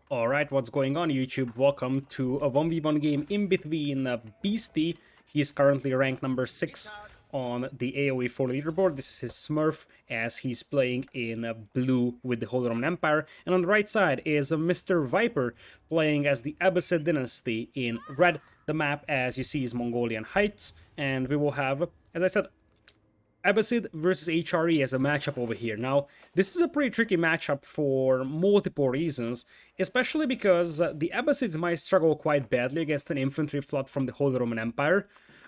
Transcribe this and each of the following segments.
Alright, what's going on YouTube? Welcome to a 1v1 game in between Beasty. He's currently ranked number 6 on the AoE4 leaderboard. This is his Smurf as he's playing in blue with the Holy Roman Empire. And on the right side is Mr. Viper playing as the Abbasid dynasty in red. The map, as you see, is Mongolian Heights. And we will have, as I said, Abbasid versus HRE as a matchup over here. Now, this is a pretty tricky matchup for multiple reasons, especially because the Abbasids might struggle quite badly against an infantry flood from the Holy Roman Empire.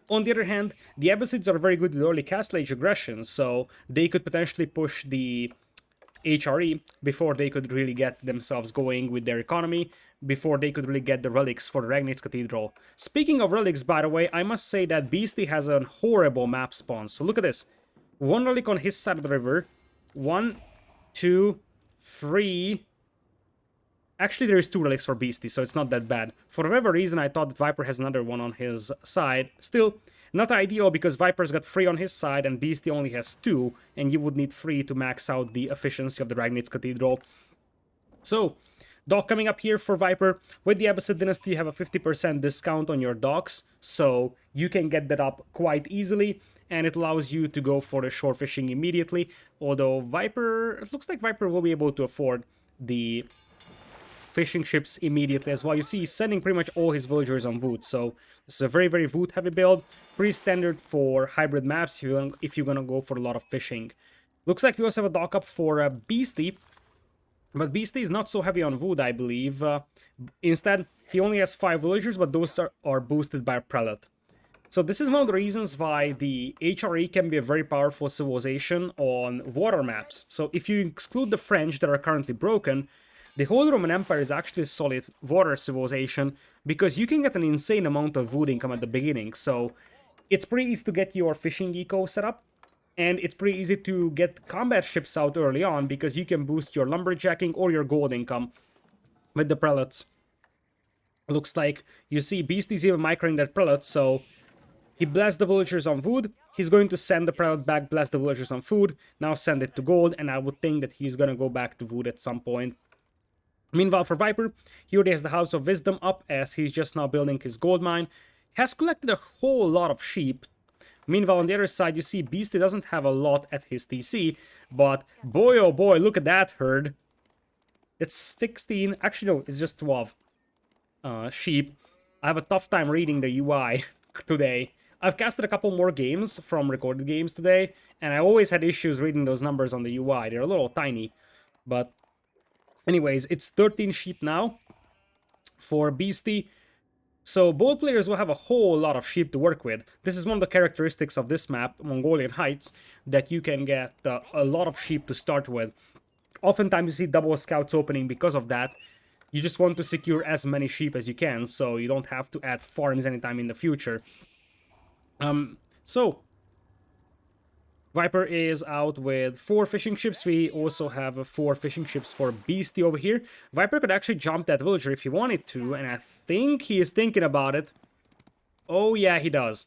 On the other hand, the Abbasids are very good with early Castle Age aggression, so they could potentially push the HRE before they could really get themselves going with their economy, before they could really get the relics for the Ragnitz Cathedral. Speaking of relics, by the way, I must say that Beasty has a horrible map spawn, so look at this. One relic on his side of the river. 1, 2, 3. Actually, there is 2 relics for Beastie, so it's not that bad. For whatever reason, I thought that Viper has another one on his side. Still, not ideal because Viper's got 3 on his side and Beastie only has 2, and you would need 3 to max out the efficiency of the Ragnitz Cathedral. So, dock coming up here for Viper. With the Abbasid Dynasty, you have a 50% discount on your docks, so you can get that up quite easily, and it allows you to go for the shore fishing immediately, although Viper, it looks like Viper will be able to afford the fishing ships immediately as well. You see, he's sending pretty much all his villagers on wood, so this is a very, very wood heavy build, pretty standard for hybrid maps if you're gonna go for a lot of fishing. Looks like we also have a dock up for Beastie, but Beastie is not so heavy on wood, I believe. Instead, he only has 5 villagers, but those are boosted by a prelate. So this is one of the reasons why the HRE can be a very powerful civilization on water maps. So if you exclude the French that are currently broken, the Holy Roman Empire is actually a solid water civilization because you can get an insane amount of wood income at the beginning. So it's pretty easy to get your fishing eco set up, and it's pretty easy to get combat ships out early on because you can boost your lumberjacking or your gold income with the prelates. Looks like you see Beastie's even microing that prelate, so he blessed the villagers on food, he's going to send the prelate back, bless the villagers on food, now send it to gold, and I would think that he's gonna go back to wood at some point. Meanwhile, for Viper, he already has the House of Wisdom up as he's just now building his gold mine, has collected a whole lot of sheep. Meanwhile, on the other side, you see Beastie doesn't have a lot at his TC, but boy oh boy, look at that herd. It's 16, actually no, it's just 12 sheep. I have a tough time reading the UI today. I've casted a couple more games from recorded games today, and I always had issues reading those numbers on the UI. They're a little tiny, but anyways, it's 13 sheep now for Beastie. So both players will have a whole lot of sheep to work with. This is one of the characteristics of this map, Mongolian Heights, that you can get a lot of sheep to start with. Oftentimes you see double scouts opening because of that. You just want to secure as many sheep as you can, so you don't have to add farms anytime in the future. So Viper is out with 4 fishing ships. We also have 4 fishing ships for Beastie over here. Viper could actually jump that villager if he wanted to, and I think he is thinking about it. Oh yeah, he does.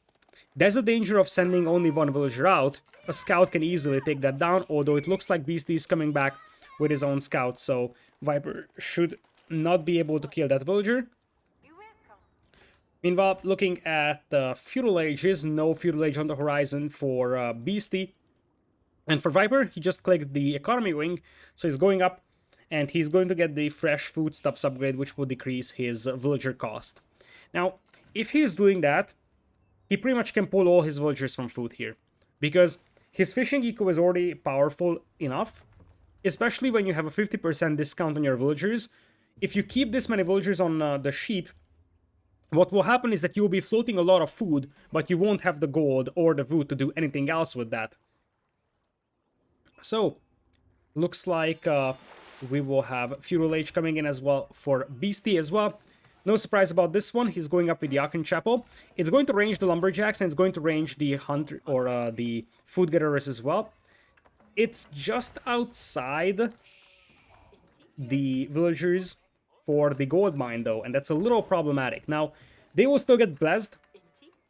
There's a danger of sending only 1 villager out. A scout can easily take that down, although it looks like Beastie is coming back with his own scout, so Viper should not be able to kill that villager. Meanwhile, looking at Feudal Ages, no Feudal Age on the horizon for Beastie. And for Viper, he just clicked the economy wing, so he's going up, and he's going to get the fresh foodstuffs upgrade, which will decrease his villager cost. Now, if he's doing that, he pretty much can pull all his villagers from food here, because his fishing eco is already powerful enough, especially when you have a 50% discount on your villagers. If you keep this many villagers on the sheep, what will happen is that you will be floating a lot of food, but you won't have the gold or the wood to do anything else with that. So, looks like we will have Feudal Age coming in as well for Beastie as well. No surprise about this one, he's going up with the Aachen Chapel. It's going to range the Lumberjacks and it's going to range the Hunter or the Food Gatherers as well. It's just outside the villagers for the gold mine though, and that's a little problematic. Now, they will still get blessed,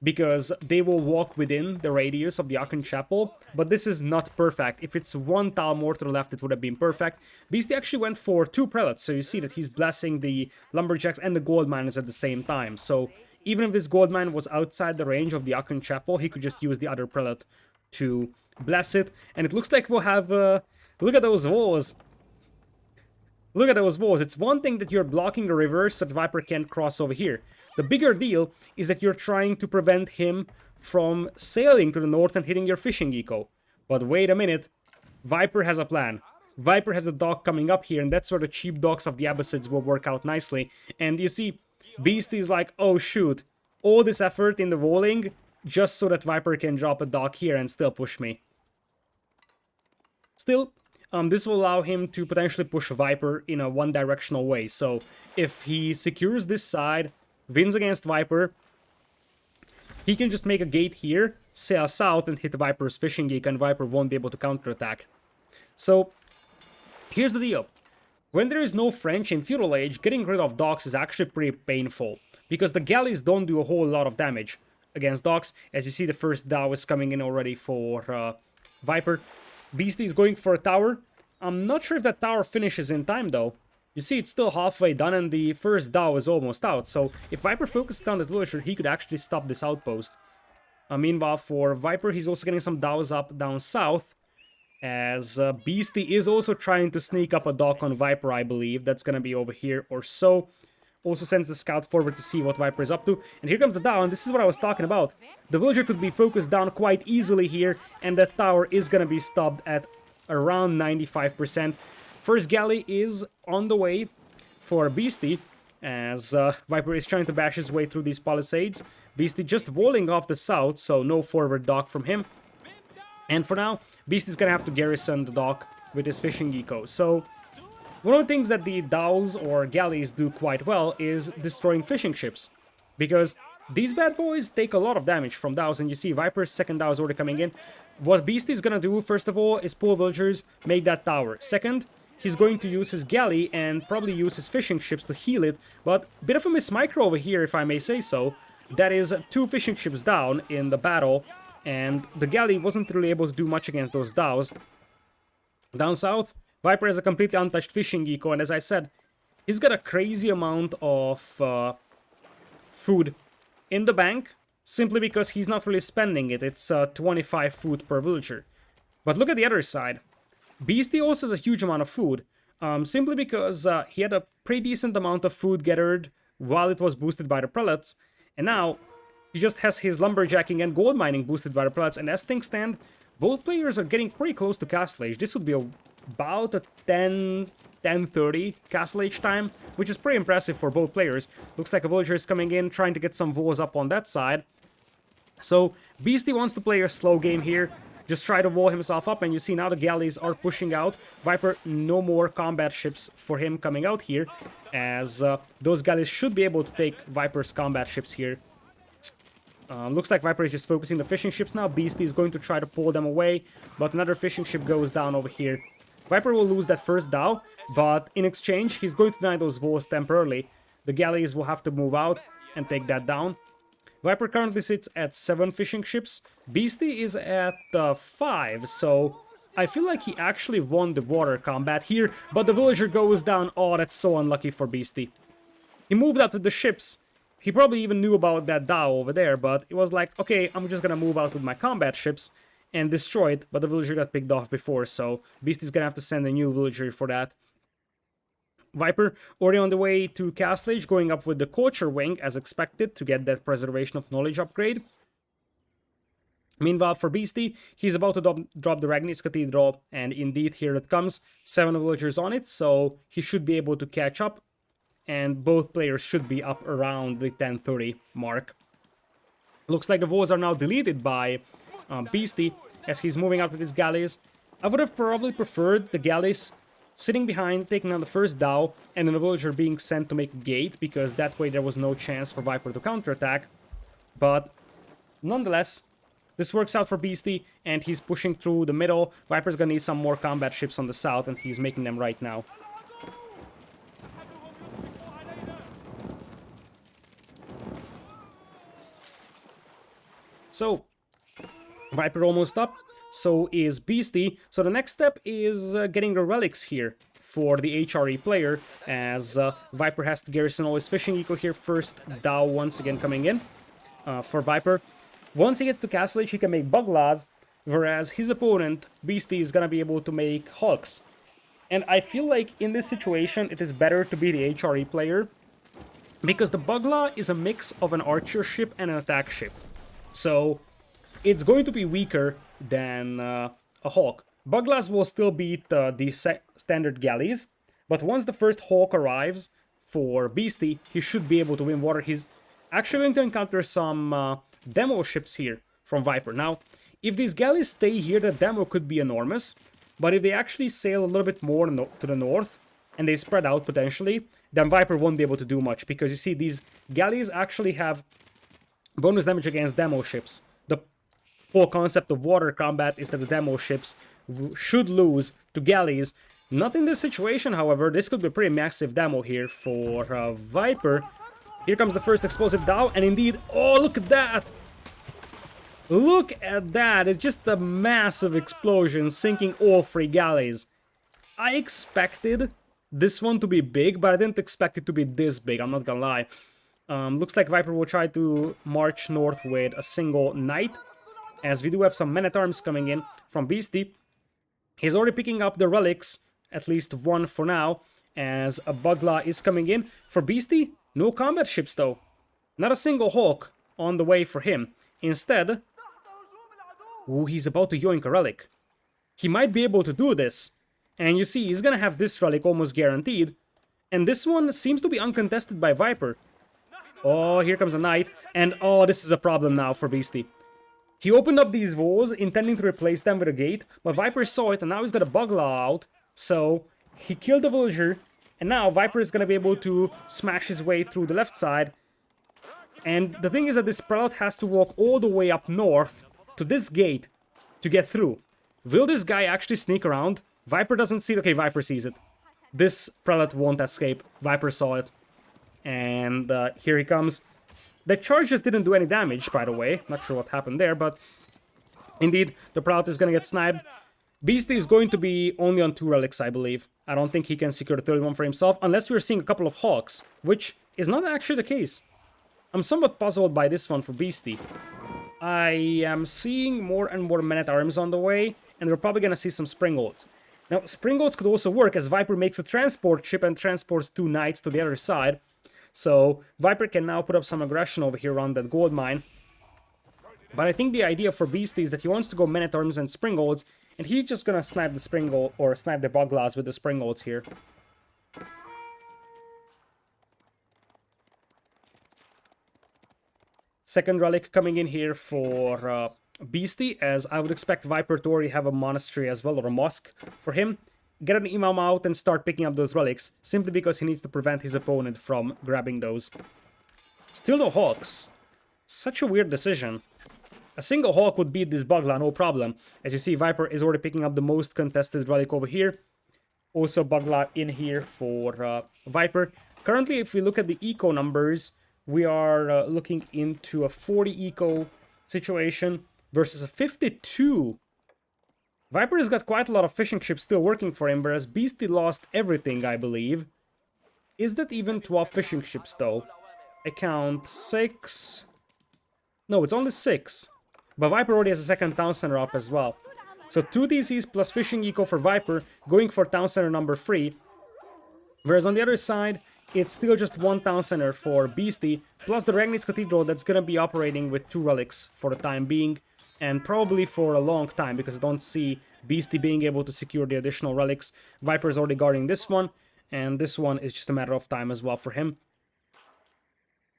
because they will walk within the radius of the Aachen Chapel, but this is not perfect. If it's one tile more to the left, it would have been perfect. Beasty actually went for 2 prelates, so you see that he's blessing the lumberjacks and the gold miners at the same time. So even if this gold mine was outside the range of the Aachen Chapel, he could just use the other prelate to bless it. And it looks like we'll have... look at those walls! Look at those walls. It's one thing that you're blocking the river so that Viper can't cross over here. The bigger deal is that you're trying to prevent him from sailing to the north and hitting your fishing eco. But wait a minute. Viper has a plan. Viper has a dock coming up here, and that's where the cheap docks of the Abbasids will work out nicely. And you see, Beast is like, oh shoot, all this effort in the walling just so that Viper can drop a dock here and still push me. Still, this will allow him to potentially push Viper in a one-directional way. So if he secures this side, wins against Viper, he can just make a gate here, sail south, and hit Viper's fishing geek, and Viper won't be able to counterattack. So here's the deal. When there is no French in Feudal Age, getting rid of docks is actually pretty painful, because the galleys don't do a whole lot of damage against docks. As you see, the first Dao is coming in already for Viper. Beastie is going for a tower. I'm not sure if that tower finishes in time, though. You see, it's still halfway done, and the first Dao is almost out. So if Viper focuses down the villager, he could actually stop this outpost. Meanwhile, for Viper, he's also getting some Daos up down south, as Beastie is also trying to sneak up a dock on Viper, I believe. That's going to be over here or so. Also sends the scout forward to see what Viper is up to. And here comes the Dao, and this is what I was talking about. The villager could be focused down quite easily here, and that tower is going to be stopped at around 95%. First galley is on the way for Beastie, as Viper is trying to bash his way through these palisades. Beastie just walling off the south, so no forward dock from him. And for now, Beastie's gonna have to garrison the dock with his fishing eco. So one of the things that the Daos or galleys do quite well is destroying fishing ships, because these bad boys take a lot of damage from Daos, and you see Viper's second Dao is already coming in. What Beastie's gonna do, first of all, is pull villagers, make that tower. Second, he's going to use his galley and probably use his fishing ships to heal it, but a bit of a mismicro over here, if I may say so. That is 2 fishing ships down in the battle, and the galley wasn't really able to do much against those Daos. Down south, Viper has a completely untouched fishing eco, and as I said, he's got a crazy amount of food in the bank, simply because he's not really spending it. It's 25 food per villager. But look at the other side. Beastie also has a huge amount of food, simply because he had a pretty decent amount of food gathered while it was boosted by the prelates, and now he just has his lumberjacking and gold mining boosted by the prelates, and as things stand, both players are getting pretty close to Castle Age. This would be about a 10:30 Castle Age time, which is pretty impressive for both players. Looks like a villager is coming in, trying to get some walls up on that side. So Beastie wants to play a slow game here, just try to wall himself up, and you see now the galleys are pushing out. Viper, no more combat ships for him coming out here, as those galleys should be able to take Viper's combat ships here. Looks like Viper is just focusing the fishing ships now. Beastie is going to try to pull them away, but another fishing ship goes down over here. Viper will lose that first Dao, but in exchange, he's going to deny those walls temporarily. The galleys will have to move out and take that down. Viper currently sits at 7 fishing ships. Beastie is at 5, so I feel like he actually won the water combat here, but the villager goes down. Oh, that's so unlucky for Beastie. He moved out with the ships. He probably even knew about that Dao over there, but it was like, okay, I'm just gonna move out with my combat ships and destroy it, but the villager got picked off before, so Beastie's gonna have to send a new villager for that. Viper already on the way to Castle Age, going up with the Culture Wing as expected to get that Preservation of Knowledge upgrade. Meanwhile, for Beastie, he's about to drop the Ragnis Cathedral, and indeed, here it comes. 7 villagers on it, so he should be able to catch up, and both players should be up around the 10:30 mark. Looks like the walls are now deleted by Beastie, as he's moving out with his galleys. I would have probably preferred the galleys sitting behind, taking on the first Dao, and then a villager being sent to make a gate, because that way there was no chance for Viper to counterattack. But nonetheless, this works out for Beastie, and he's pushing through the middle. Viper's gonna need some more combat ships on the south, and he's making them right now. So, Viper almost up, so is Beasty. So the next step is getting the relics here for the HRE player, as Viper has to garrison all his fishing eco here first. Dao once again coming in for Viper. Once he gets to Castle Age, he can make Buglas, whereas his opponent, Beasty, is gonna be able to make Hulks. And I feel like in this situation, it is better to be the HRE player, because the Bugla is a mix of an archer ship and an attack ship. So it's going to be weaker than a Hawk. Buglas will still beat the standard galleys, but once the first Hawk arrives for Beasty, he should be able to win water. He's actually going to encounter some demo ships here from Viper. Now, if these galleys stay here, the demo could be enormous, but if they actually sail a little bit more to the north, and they spread out potentially, then Viper won't be able to do much, because you see, these galleys actually have bonus damage against demo ships. The whole concept of water combat is that the demo ships should lose to galleys. Not in this situation, however. This could be a pretty massive demo here for Viper. Here comes the first explosive Dao, and indeed, oh, look at that! Look at that! It's just a massive explosion, sinking all 3 galleys. I expected this one to be big, but I didn't expect it to be this big, I'm not gonna lie. Looks like Viper will try to march north with a single knight, as we do have some men-at-arms coming in from Beasty. He's already picking up the relics, at least one for now, as a Bugla is coming in. For Beasty, no combat ships though. Not a single Hawk on the way for him. Instead, ooh, he's about to yoink a relic. He might be able to do this. And you see, he's gonna have this relic almost guaranteed. And this one seems to be uncontested by Viper. Oh, here comes a knight. And oh, this is a problem now for Beasty. He opened up these walls, intending to replace them with a gate, but Viper saw it, and now he's got a Bugla out. So, he killed the villager, and now Viper is gonna be able to smash his way through the left side. And the thing is that this prelate has to walk all the way up north to this gate to get through. Will this guy actually sneak around? Viper doesn't see it. Okay, Viper sees it. This prelate won't escape. Viper saw it. And here he comes. The charge just didn't do any damage, by the way. Not sure what happened there, but indeed, the prelate is gonna get sniped. Beasty is going to be only on 2 relics, I believe. I don't think he can secure the 31 for himself, unless we're seeing a couple of Hawks, which is not actually the case. I'm somewhat puzzled by this one for Beasty. I am seeing more and more men-at-arms on the way, and we're probably gonna see some Springolds. Now, Springolds could also work, as Viper makes a transport ship and transports 2 knights to the other side. So, Viper can now put up some aggression over here on that gold mine. But I think the idea for Beasty is that he wants to go men-at-arms and Springolds, and he's just gonna snipe the Springold, or snipe the Buglas with the Springolds here. Second relic coming in here for Beasty, as I would expect Viper to already have a monastery as well, or a mosque for him. Get an imam out and start picking up those relics, simply because he needs to prevent his opponent from grabbing those. Still no Hawks. Such a weird decision. A single Hawk would beat this Bugla, no problem. As you see, Viper is already picking up the most contested relic over here. Also Bugla in here for Viper. Currently, if we look at the eco numbers, we are looking into a 40 eco situation versus a 52. Viper has got quite a lot of fishing ships still working for him, whereas Beasty lost everything, I believe. Is that even 12 fishing ships, though? I count 6... No, it's only 6. But Viper already has a second town center up as well. So 2 DCs plus fishing eco for Viper, going for town center number 3. Whereas on the other side, it's still just 1 town center for Beasty, plus the Ragnitz Cathedral that's gonna be operating with 2 relics for the time being. And probably for a long time, because I don't see Beasty being able to secure the additional relics. Viper is already guarding this one, and this one is just a matter of time as well for him.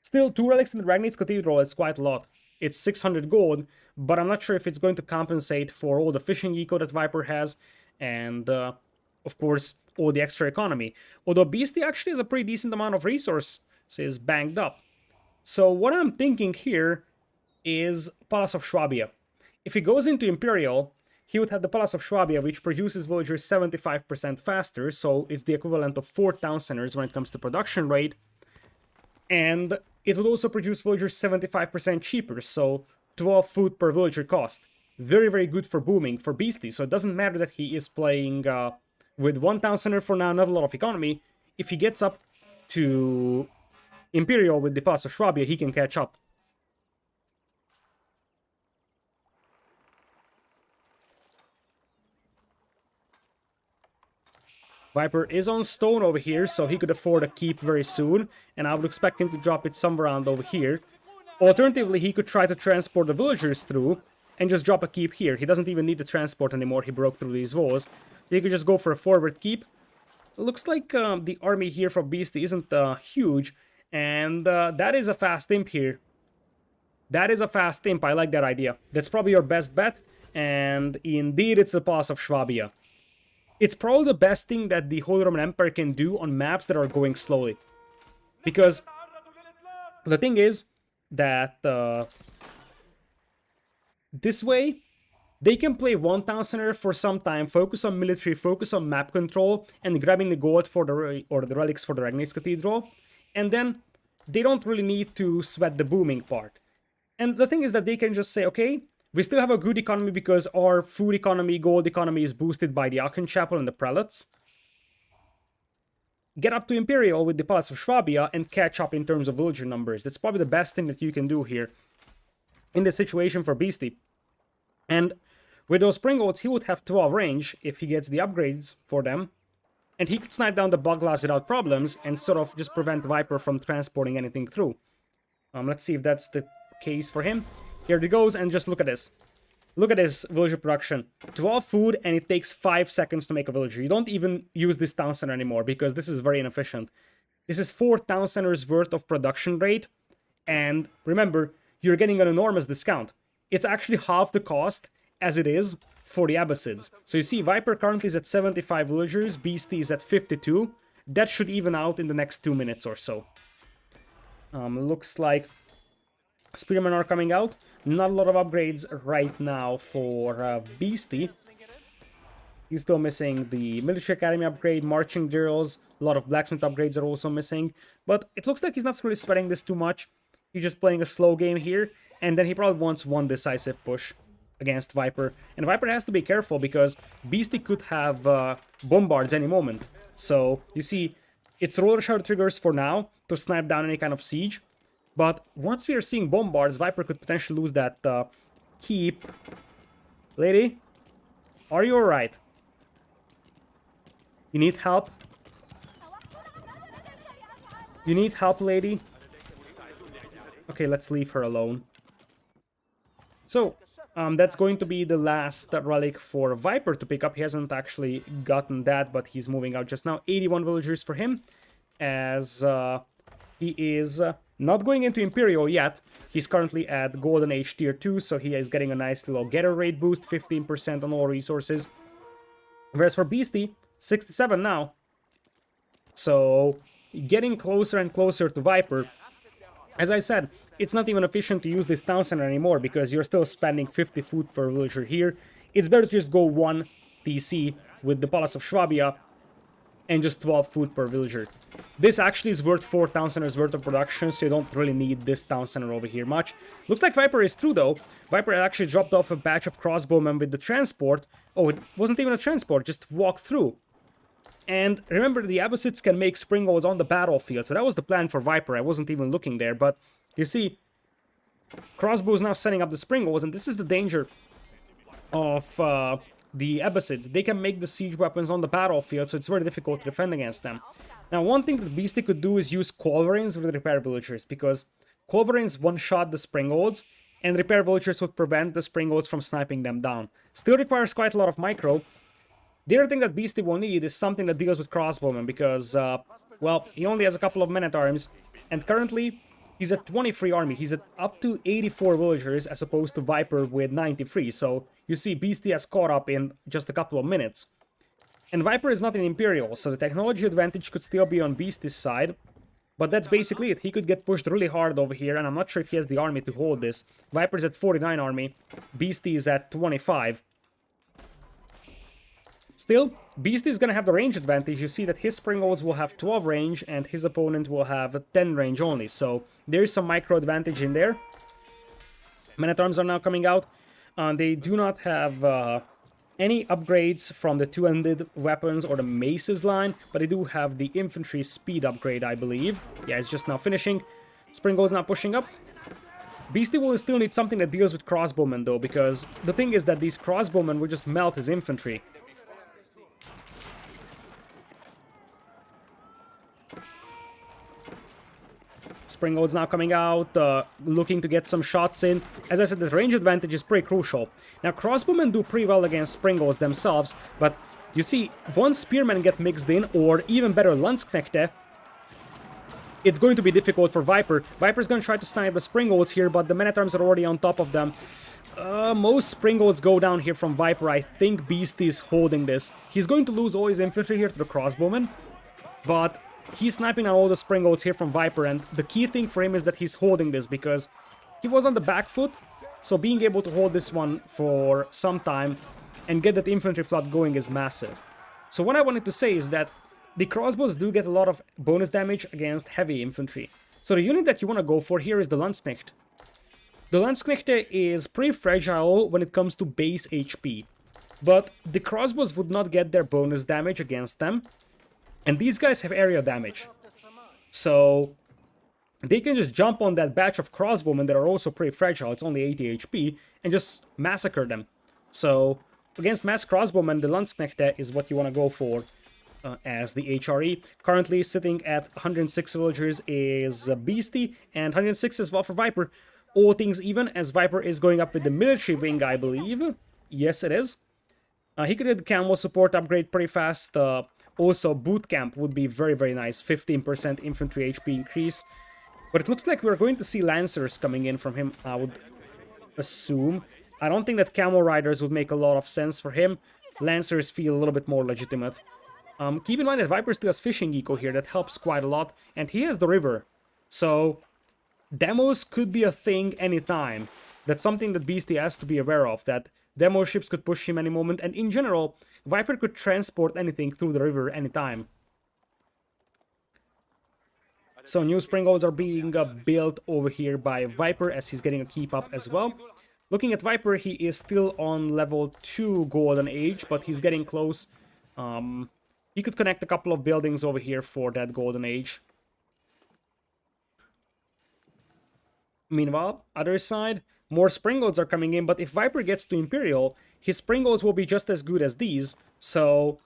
Still, 2 relics in the Ragnitz Cathedral is quite a lot. It's 600 gold, but I'm not sure if it's going to compensate for all the fishing eco that Viper has, and of course, all the extra economy. Although Beasty actually has a pretty decent amount of resources banged up. So what I'm thinking here is Palace of Schwabia. If he goes into Imperial, he would have the Palace of Schwabia, which produces villagers 75% faster, so it's the equivalent of 4 town centers when it comes to production rate. And it would also produce villagers 75% cheaper, so 12 food per villager cost. Very, very good for booming, for Beasty. So it doesn't matter that he is playing with 1 town center for now, not a lot of economy. If he gets up to Imperial with the Pass of Swabia, he can catch up. Viper is on stone over here, so he could afford a keep very soon, and I would expect him to drop it somewhere around over here. Alternatively, he could try to transport the villagers through and just drop a keep here. He doesn't even need to transport anymore, he broke through these walls. So he could just go for a forward keep. It looks like the army here for Beasty isn't huge, and that is a fast imp here. That is a fast imp, I like that idea. That's probably your best bet, and indeed it's the Pass of Swabia. It's probably the best thing that the Holy Roman Empire can do on maps that are going slowly. Because the thing is that this way, they can play 1 town center for some time, focus on military, focus on map control, and grabbing the gold for the relics for the Regnitz Cathedral. And then they don't really need to sweat the booming part. And the thing is that they can just say, okay, we still have a good economy because our food economy, gold economy is boosted by the Aachen Chapel and the Prelates. Get up to Imperial with the Palace of Swabia and catch up in terms of villager numbers. That's probably the best thing that you can do here in this situation for Beasty. And with those Springolds, he would have 12 range if he gets the upgrades for them. And he could snipe down the Buglass without problems and sort of just prevent Viper from transporting anything through. Let's see if that's the case for him. Here it goes, and just look at this. Look at this villager production. 12 food, and it takes 5 seconds to make a villager. You don't even use this town center anymore, because this is very inefficient. This is 4 town centers worth of production rate, and remember, you're getting an enormous discount. It's actually half the cost as it is for the Abbasids. So you see, Viper currently is at 75 villagers, Beasty is at 52. That should even out in the next 2 minutes or so. Looks like Spearmen are coming out. Not a lot of upgrades right now for Beasty. He's still missing the Military Academy upgrade, Marching Drills, a lot of Blacksmith upgrades are also missing. But it looks like he's not really sweating this too much. He's just playing a slow game here, and then he probably wants one decisive push against Viper. And Viper has to be careful because Beasty could have bombards any moment. So, you see, it's roller shower triggers for now to snipe down any kind of siege. But once we are seeing bombards, Viper could potentially lose that keep. Lady, are you alright? You need help? You need help, lady? Okay, let's leave her alone. So, that's going to be the last relic for Viper to pick up. He hasn't actually gotten that, but he's moving out just now. 81 villagers for him, as he is not going into Imperial yet. He's currently at Golden Age Tier 2, so he is getting a nice little getter rate boost, 15% on all resources. Whereas for Beasty, 67 now. So, getting closer and closer to Viper. As I said, it's not even efficient to use this town center anymore because you're still spending 50 food per villager here. It's better to just go 1 TC with the Palace of Swabia and just 12 food per villager. This actually is worth 4 town centers worth of production, so you don't really need this town center over here much. Looks like Viper is through though. Viper actually dropped off a batch of crossbowmen with the transport. Oh, it wasn't even a transport, just walked through. And remember, the Abbasids can make Springolds on the battlefield, so that was the plan for Viper. I wasn't even looking there, but you see, Crossbow is now setting up the Springolds, and this is the danger of the Abbasids. They can make the siege weapons on the battlefield, so it's very difficult to defend against them. Now, one thing that Beasty could do is use Culverins with repair villagers, because Culverins one-shot the Springolds, and repair villagers would prevent the Springolds from sniping them down. Still requires quite a lot of micro. The other thing that Beasty will need is something that deals with crossbowmen, because, well, he only has a couple of men-at-arms, and currently he's at 23 army. He's at up to 84 villagers as opposed to Viper with 93, so you see Beasty has caught up in just a couple of minutes. And Viper is not an Imperial, so the technology advantage could still be on Beasty's side, but that's basically it. He could get pushed really hard over here, and I'm not sure if he has the army to hold this. Viper's at 49 army, Beasty is at 25. Still, Beasty is going to have the range advantage. You see that his Springolds will have 12 range and his opponent will have 10 range only. So there is some micro advantage in there. Men-at-Arms are now coming out. They do not have any upgrades from the two-handed weapons or the maces line, but they do have the infantry speed upgrade, I believe. Yeah, it's just now finishing. Springald's now pushing up. Beasty will still need something that deals with crossbowmen, though, because the thing is that these crossbowmen will just melt his infantry. Springald's now coming out, looking to get some shots in. As I said, the range advantage is pretty crucial. Now, crossbowmen do pretty well against Springolds themselves, but you see, once spearmen get mixed in, or even better, Landsknechte, it's going to be difficult for Viper. Viper's going to try to snipe the Springolds here, but the Men-at-Arms are already on top of them. Most Springolds go down here from Viper. I think Beasty is holding this. He's going to lose all his infantry here to the crossbowmen, but he's sniping out all the Springolds here from Viper, and the key thing for him is that he's holding this, because he was on the back foot, so being able to hold this one for some time and get that infantry flood going is massive. So what I wanted to say is that the crossbows do get a lot of bonus damage against heavy infantry. So the unit that you want to go for here is the Landsknecht. The Landsknechte is pretty fragile when it comes to base HP, but the crossbows would not get their bonus damage against them, and these guys have area damage. So they can just jump on that batch of crossbowmen that are also pretty fragile, it's only 80 HP, and just massacre them. So against mass crossbowmen, the Landsknechte is what you want to go for. As the HRE. Currently sitting at 106 villagers is Beasty, and 106 as well for Viper. All things even, as Viper is going up with the military wing, I believe. Yes, it is. He could get the camo support upgrade pretty fast. Also, boot camp would be very, very nice. 15% infantry HP increase. But it looks like we're going to see Lancers coming in from him, I would assume. I don't think that camo riders would make a lot of sense for him. Lancers feel a little bit more legitimate. Keep in mind that Viper still has fishing eco here, that helps quite a lot, and he has the river. So, demos could be a thing anytime. That's something that Beasty has to be aware of, that demo ships could push him any moment, and in general, Viper could transport anything through the river anytime. So new Springolds are being built over here by Viper as he's getting a keep up as well. Looking at Viper, he is still on level 2 Golden Age, but he's getting close. He could connect a couple of buildings over here for that Golden Age. Meanwhile, other side, more Springolds are coming in, but if Viper gets to Imperial, his Springolds will be just as good as these. So,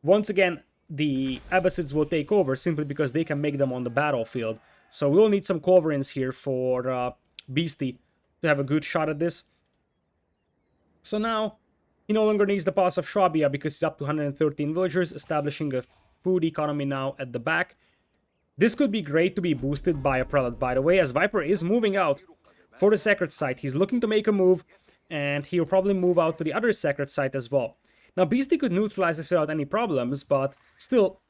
once again, the Abbasids will take over simply because they can make them on the battlefield. So we'll need some Culverins here for Beasty to have a good shot at this. So now, he no longer needs the Pass of Swabia because he's up to 113 villagers, establishing a food economy now at the back. This could be great to be boosted by a prelate, by the way, as Viper is moving out for the sacred site. He's looking to make a move, and he'll probably move out to the other sacred site as well. Now, Beasty could neutralize this without any problems, but still,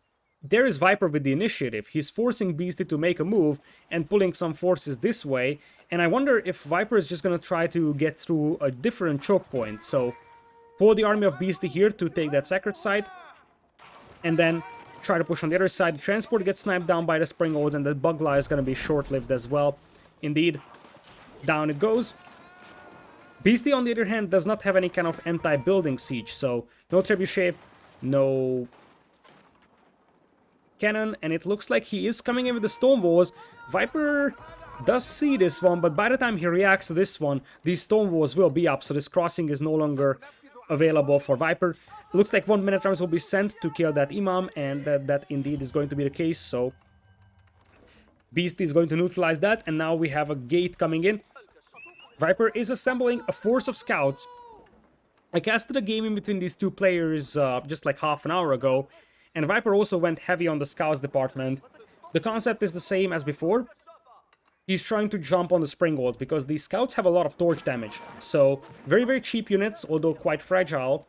there is Viper with the initiative. He's forcing Beasty to make a move and pulling some forces this way, and I wonder if Viper is just going to try to get through a different choke point. So, pull the army of Beasty here to take that sacred site, and then try to push on the other side. The transport gets sniped down by the Springolds, and the Bugla is going to be short-lived as well. Indeed, down it goes. Beasty, on the other hand, does not have any kind of anti-building siege, so no trebuchet, no cannon, and it looks like he is coming in with the stone walls. Viper does see this one, but by the time he reacts to this one, these stone walls will be up, so this crossing is no longer available for Viper. It looks like 1 minute arms will be sent to kill that Imam, and that indeed is going to be the case, so Beasty is going to neutralize that, and now we have a gate coming in. Viper is assembling a force of scouts. I casted a game in between these two players just like half an hour ago, and Viper also went heavy on the scouts department. The concept is the same as before. He's trying to jump on the Springold because these scouts have a lot of torch damage. So, very, very cheap units, although quite fragile.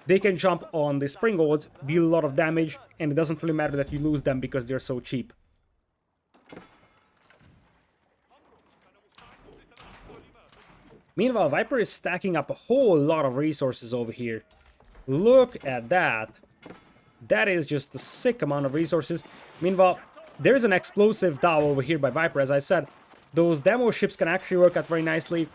They can jump on the Springolds, deal a lot of damage, and it doesn't really matter that you lose them because they're so cheap. Meanwhile, Viper is stacking up a whole lot of resources over here. Look at that. That is just a sick amount of resources. Meanwhile, there's an explosive Dao over here by Viper, as I said. Those demo ships can actually work out very nicely.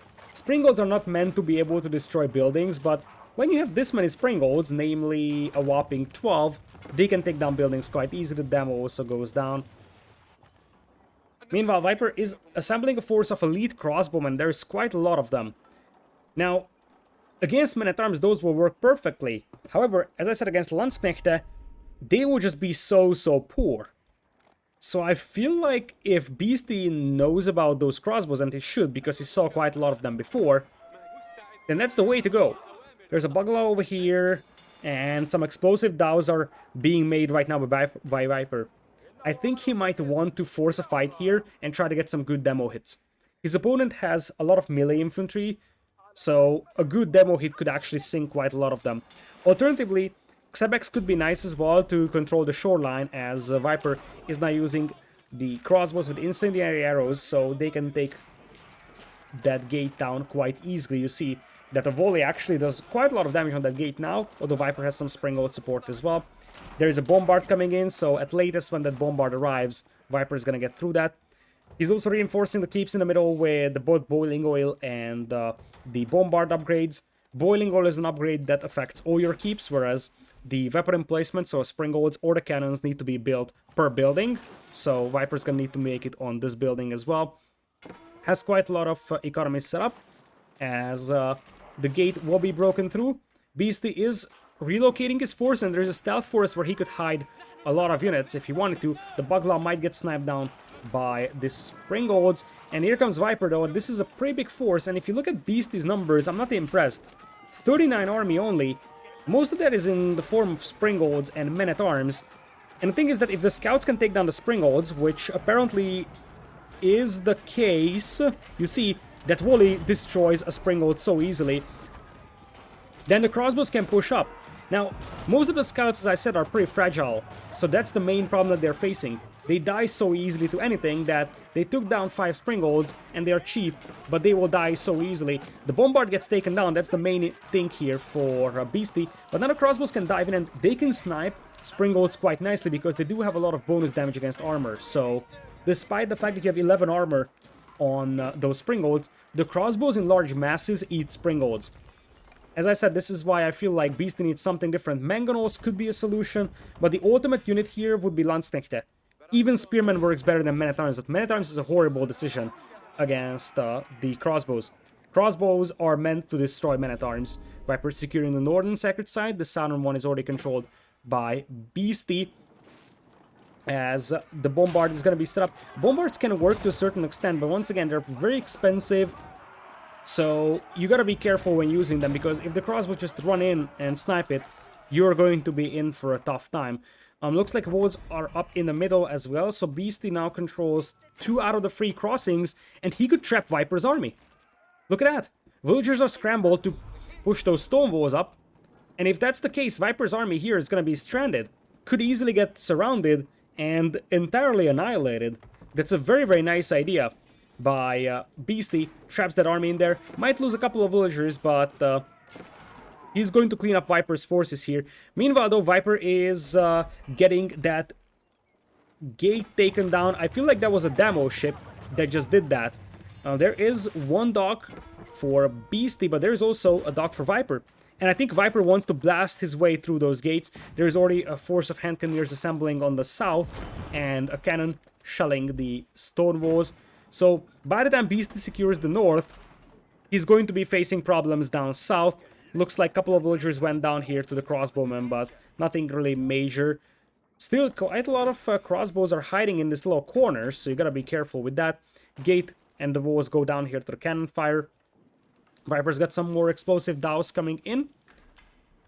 Springolds are not meant to be able to destroy buildings, but when you have this many Springolds, namely a whopping 12, they can take down buildings quite easily. The demo also goes down. Meanwhile, Viper is assembling a force of elite crossbowmen. There's quite a lot of them. Now, against men-at-arms, those will work perfectly. However, as I said, against Landsknechte, they will just be so poor. So I feel like if Beasty knows about those crossbows, and he should, because he saw quite a lot of them before, then that's the way to go. There's a Bugla over here, and some explosive dows are being made right now by Viper. I think he might want to force a fight here and try to get some good demo hits. His opponent has a lot of melee infantry, so a good demo hit could actually sink quite a lot of them. Alternatively, Xebex could be nice as well to control the shoreline, as Viper is now using the crossbows with incendiary arrows, so they can take that gate down quite easily. You see that a volley actually does quite a lot of damage on that gate now, although Viper has some Springald support as well. There is a bombard coming in, so at latest when that bombard arrives, Viper is gonna get through that. He's also reinforcing the keeps in the middle with both boiling oil and the bombard upgrades. Boiling oil is an upgrade that affects all your keeps, whereas the weapon emplacement, so Springolds or the cannons, need to be built per building. So Viper's gonna need to make it on this building as well. Has quite a lot of economies set up, as the gate will be broken through. Beasty is relocating his force, and there's a stealth forest where he could hide a lot of units if he wanted to. The Buglaw might get sniped down by the Springolds, and here comes Viper though, and this is a pretty big force, and if you look at Beasty's numbers, I'm not impressed. 39 army only, most of that is in the form of Springolds and men-at-arms, and the thing is that if the scouts can take down the Springolds, which apparently is the case, you see that volley destroys a Springold so easily, then the crossbows can push up. Now, most of the scouts, as I said, are pretty fragile, so that's the main problem that they're facing. They die so easily to anything that they took down 5 Springolds, and they are cheap, but they will die so easily. The bombard gets taken down, that's the main thing here for Beasty, but now the crossbows can dive in and they can snipe Springolds quite nicely because they do have a lot of bonus damage against armor. So, despite the fact that you have 11 armor on those Springolds, the crossbows in large masses eat Springolds. As I said, this is why I feel like Beasty needs something different. Mangonels could be a solution, but the ultimate unit here would be Landsknechte. Even Spearman works better than Men-at-Arms, but Men-at-Arms is a horrible decision against the crossbows. Crossbows are meant to destroy Men-at-Arms. Viper securing the northern sacred side, the southern one is already controlled by Beasty, as the bombard is going to be set up. Bombards can work to a certain extent, but once again, they're very expensive. So you gotta be careful when using them, because if the crossbows just run in and snipe it, you're going to be in for a tough time. Looks like walls are up in the middle as well, so Beasty now controls 2 out of the 3 crossings, and he could trap Viper's army. Look at that! Villagers are scrambled to push those stone walls up, and if that's the case, Viper's army here is gonna be stranded. Could easily get surrounded and entirely annihilated. That's a very nice idea by Beasty. Traps that army in there. Might lose a couple of villagers, but he's going to clean up Viper's forces here. Meanwhile, though, Viper is getting that gate taken down. I feel like that was a demo ship that just did that. There is one dock for Beasty, but there's also a dock for Viper. And I think Viper wants to blast his way through those gates. There's already a force of hand cannoneers assembling on the south, and a cannon shelling the stone walls. So, by the time Beasty secures the north, he's going to be facing problems down south. Looks like a couple of villagers went down here to the crossbowmen, but nothing really major. Still, quite a lot of crossbows are hiding in this little corner, so you gotta be careful with that. Gate and the walls go down here to the cannon fire. Viper's got some more explosive dows coming in.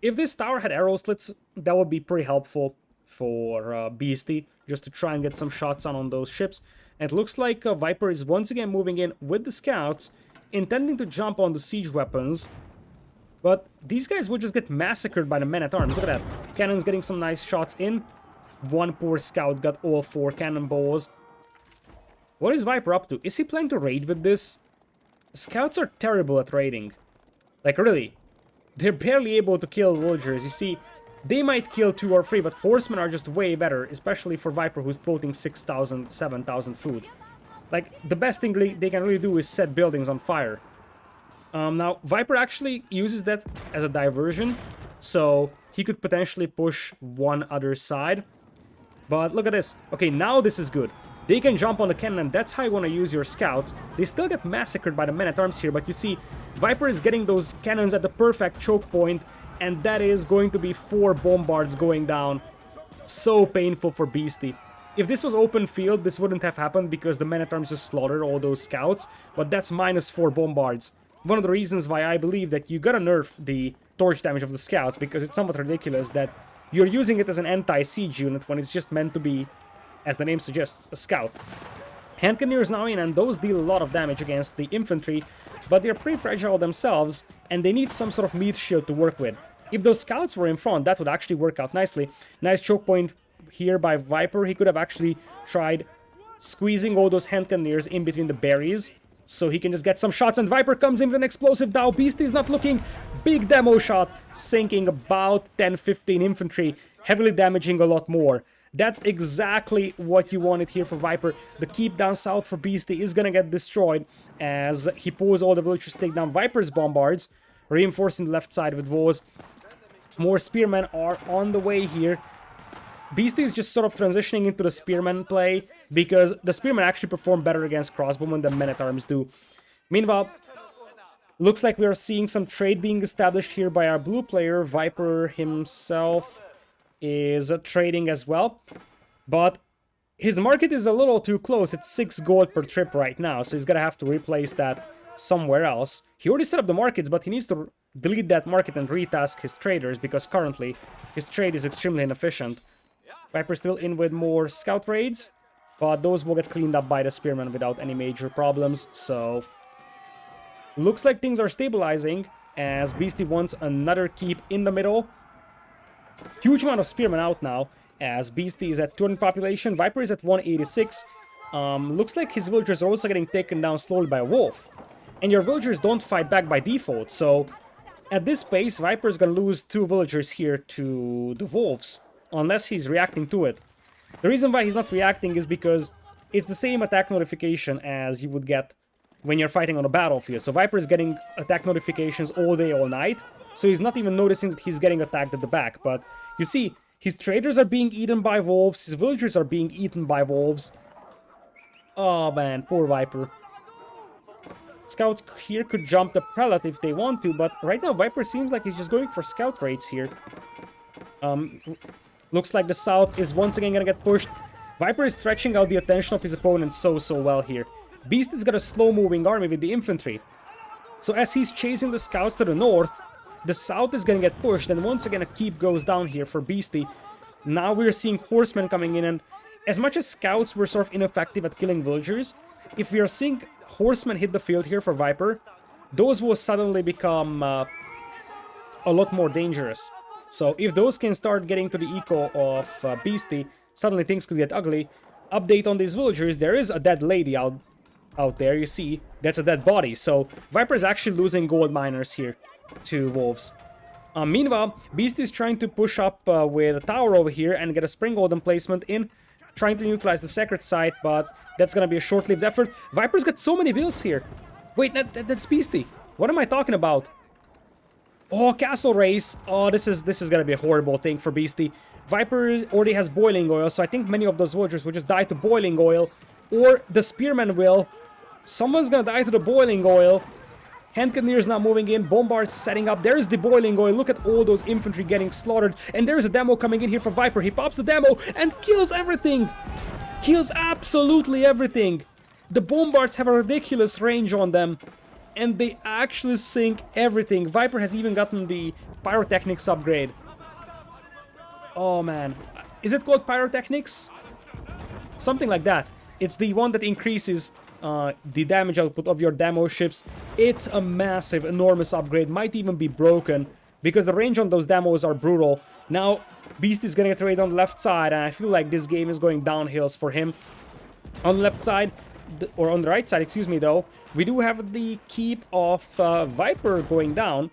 If this tower had arrow slits, that would be pretty helpful for Beasty, just to try and get some shots on those ships. And it looks like Viper is once again moving in with the scouts, intending to jump on the siege weapons. But these guys will just get massacred by the men-at-arms. Look at that. Cannon's getting some nice shots in. One poor scout got all 4 cannonballs. What is Viper up to? Is he planning to raid with this? Scouts are terrible at raiding. Like, really. They're barely able to kill villagers. You see, they might kill 2 or 3, but horsemen are just way better, especially for Viper, who's floating 6,000, 7,000 food. Like, the best thing they can really do is set buildings on fire. Now, Viper actually uses that as a diversion, so he could potentially push one other side. But look at this. Okay, now this is good. They can jump on the cannon, and that's how you want to use your scouts. They still get massacred by the men-at-arms here, but you see, Viper is getting those cannons at the perfect choke point, and that is going to be 4 bombards going down. So painful for Beasty. If this was open field, this wouldn't have happened because the men-at-arms just slaughtered all those scouts, but that's -4 bombards. One of the reasons why I believe that you gotta nerf the torch damage of the scouts, because it's somewhat ridiculous that you're using it as an anti-siege unit when it's just meant to be, as the name suggests, a scout. Hand cannoneers now in, and those deal a lot of damage against the infantry, but they're pretty fragile themselves, and they need some sort of meat shield to work with. If those scouts were in front, that would actually work out nicely. Nice choke point here by Viper. He could have actually tried squeezing all those hand cannoneers in between the berries, so he can just get some shots, and Viper comes in with an explosive Dow. Beastie is not looking. Big demo shot, sinking about 10-15 infantry, heavily damaging a lot more. That's exactly what you wanted here for Viper. The keep down south for Beastie is gonna get destroyed as he pulls all the villagers to take down Viper's bombards, reinforcing the left side with walls. More spearmen are on the way here. Beastie is just sort of transitioning into the spearman play because the spearmen actually perform better against crossbowmen than men-at-arms do. Meanwhile, looks like we are seeing some trade being established here by our blue player. Viper himself is trading as well, but his market is a little too close. It's 6 gold per trip right now, so he's gonna have to replace that somewhere else. He already set up the markets, but he needs to delete that market and retask his traders because currently his trade is extremely inefficient. Viper still in with more scout raids, but those will get cleaned up by the spearmen without any major problems, so looks like things are stabilizing as Beastie wants another keep in the middle. Huge amount of spearmen out now as Beastie is at 200 population, Viper is at 186. Looks like his villagers are also getting taken down slowly by a wolf. And your villagers don't fight back by default, so at this pace, Viper is gonna lose 2 villagers here to the wolves, unless he's reacting to it. The reason why he's not reacting is because it's the same attack notification as you would get when you're fighting on a battlefield. So Viper is getting attack notifications all day, all night, so he's not even noticing that he's getting attacked at the back. But you see, his traders are being eaten by wolves, his villagers are being eaten by wolves. Oh man, poor Viper. Scouts here could jump the prelate if they want to, but right now Viper seems like he's just going for scout raids here. Looks like the south is once again gonna get pushed. Viper is stretching out the attention of his opponent so well here. Beast has got a slow-moving army with the infantry. So as he's chasing the scouts to the north, the south is gonna get pushed, and once again a keep goes down here for Beastie. Now we're seeing horsemen coming in, and as much as scouts were sort of ineffective at killing villagers, if we are seeing horsemen hit the field here for Viper, those will suddenly become a lot more dangerous. So if those can start getting to the eco of Beastie, suddenly things could get ugly. Update on these villagers, there is a dead lady out there, you see. That's a dead body, so Viper is actually losing gold miners here to wolves. Meanwhile, Beastie is trying to push up with a tower over here and get a spring golden placement in, trying to neutralize the sacred site, but that's gonna be a short-lived effort. Viper's got so many vills here. Wait, that's Beastie. What am I talking about? Oh, castle race. Oh, this is gonna be a horrible thing for Beastie. Viper already has boiling oil, so I think many of those villagers will just die to boiling oil, or the spearmen will. Someone's gonna die to the boiling oil. Hand cannoneers now moving in, bombards setting up. There's the boiling oil. Look at all those infantry getting slaughtered. And there's a demo coming in here for Viper. He pops the demo and kills everything. Kills absolutely everything. The bombards have a ridiculous range on them, and they actually sink everything. Viper has even gotten the pyrotechnics upgrade. Oh man. Is it called pyrotechnics? Something like that. It's the one that increases the damage output of your demo ships. It's a massive, enormous upgrade. Might even be broken because the range on those demos are brutal. Now, Beast is gonna get raid on the left side, and I feel like this game is going downhills for him. On the left side, or on the right side, excuse me, though, we do have the keep of Viper going down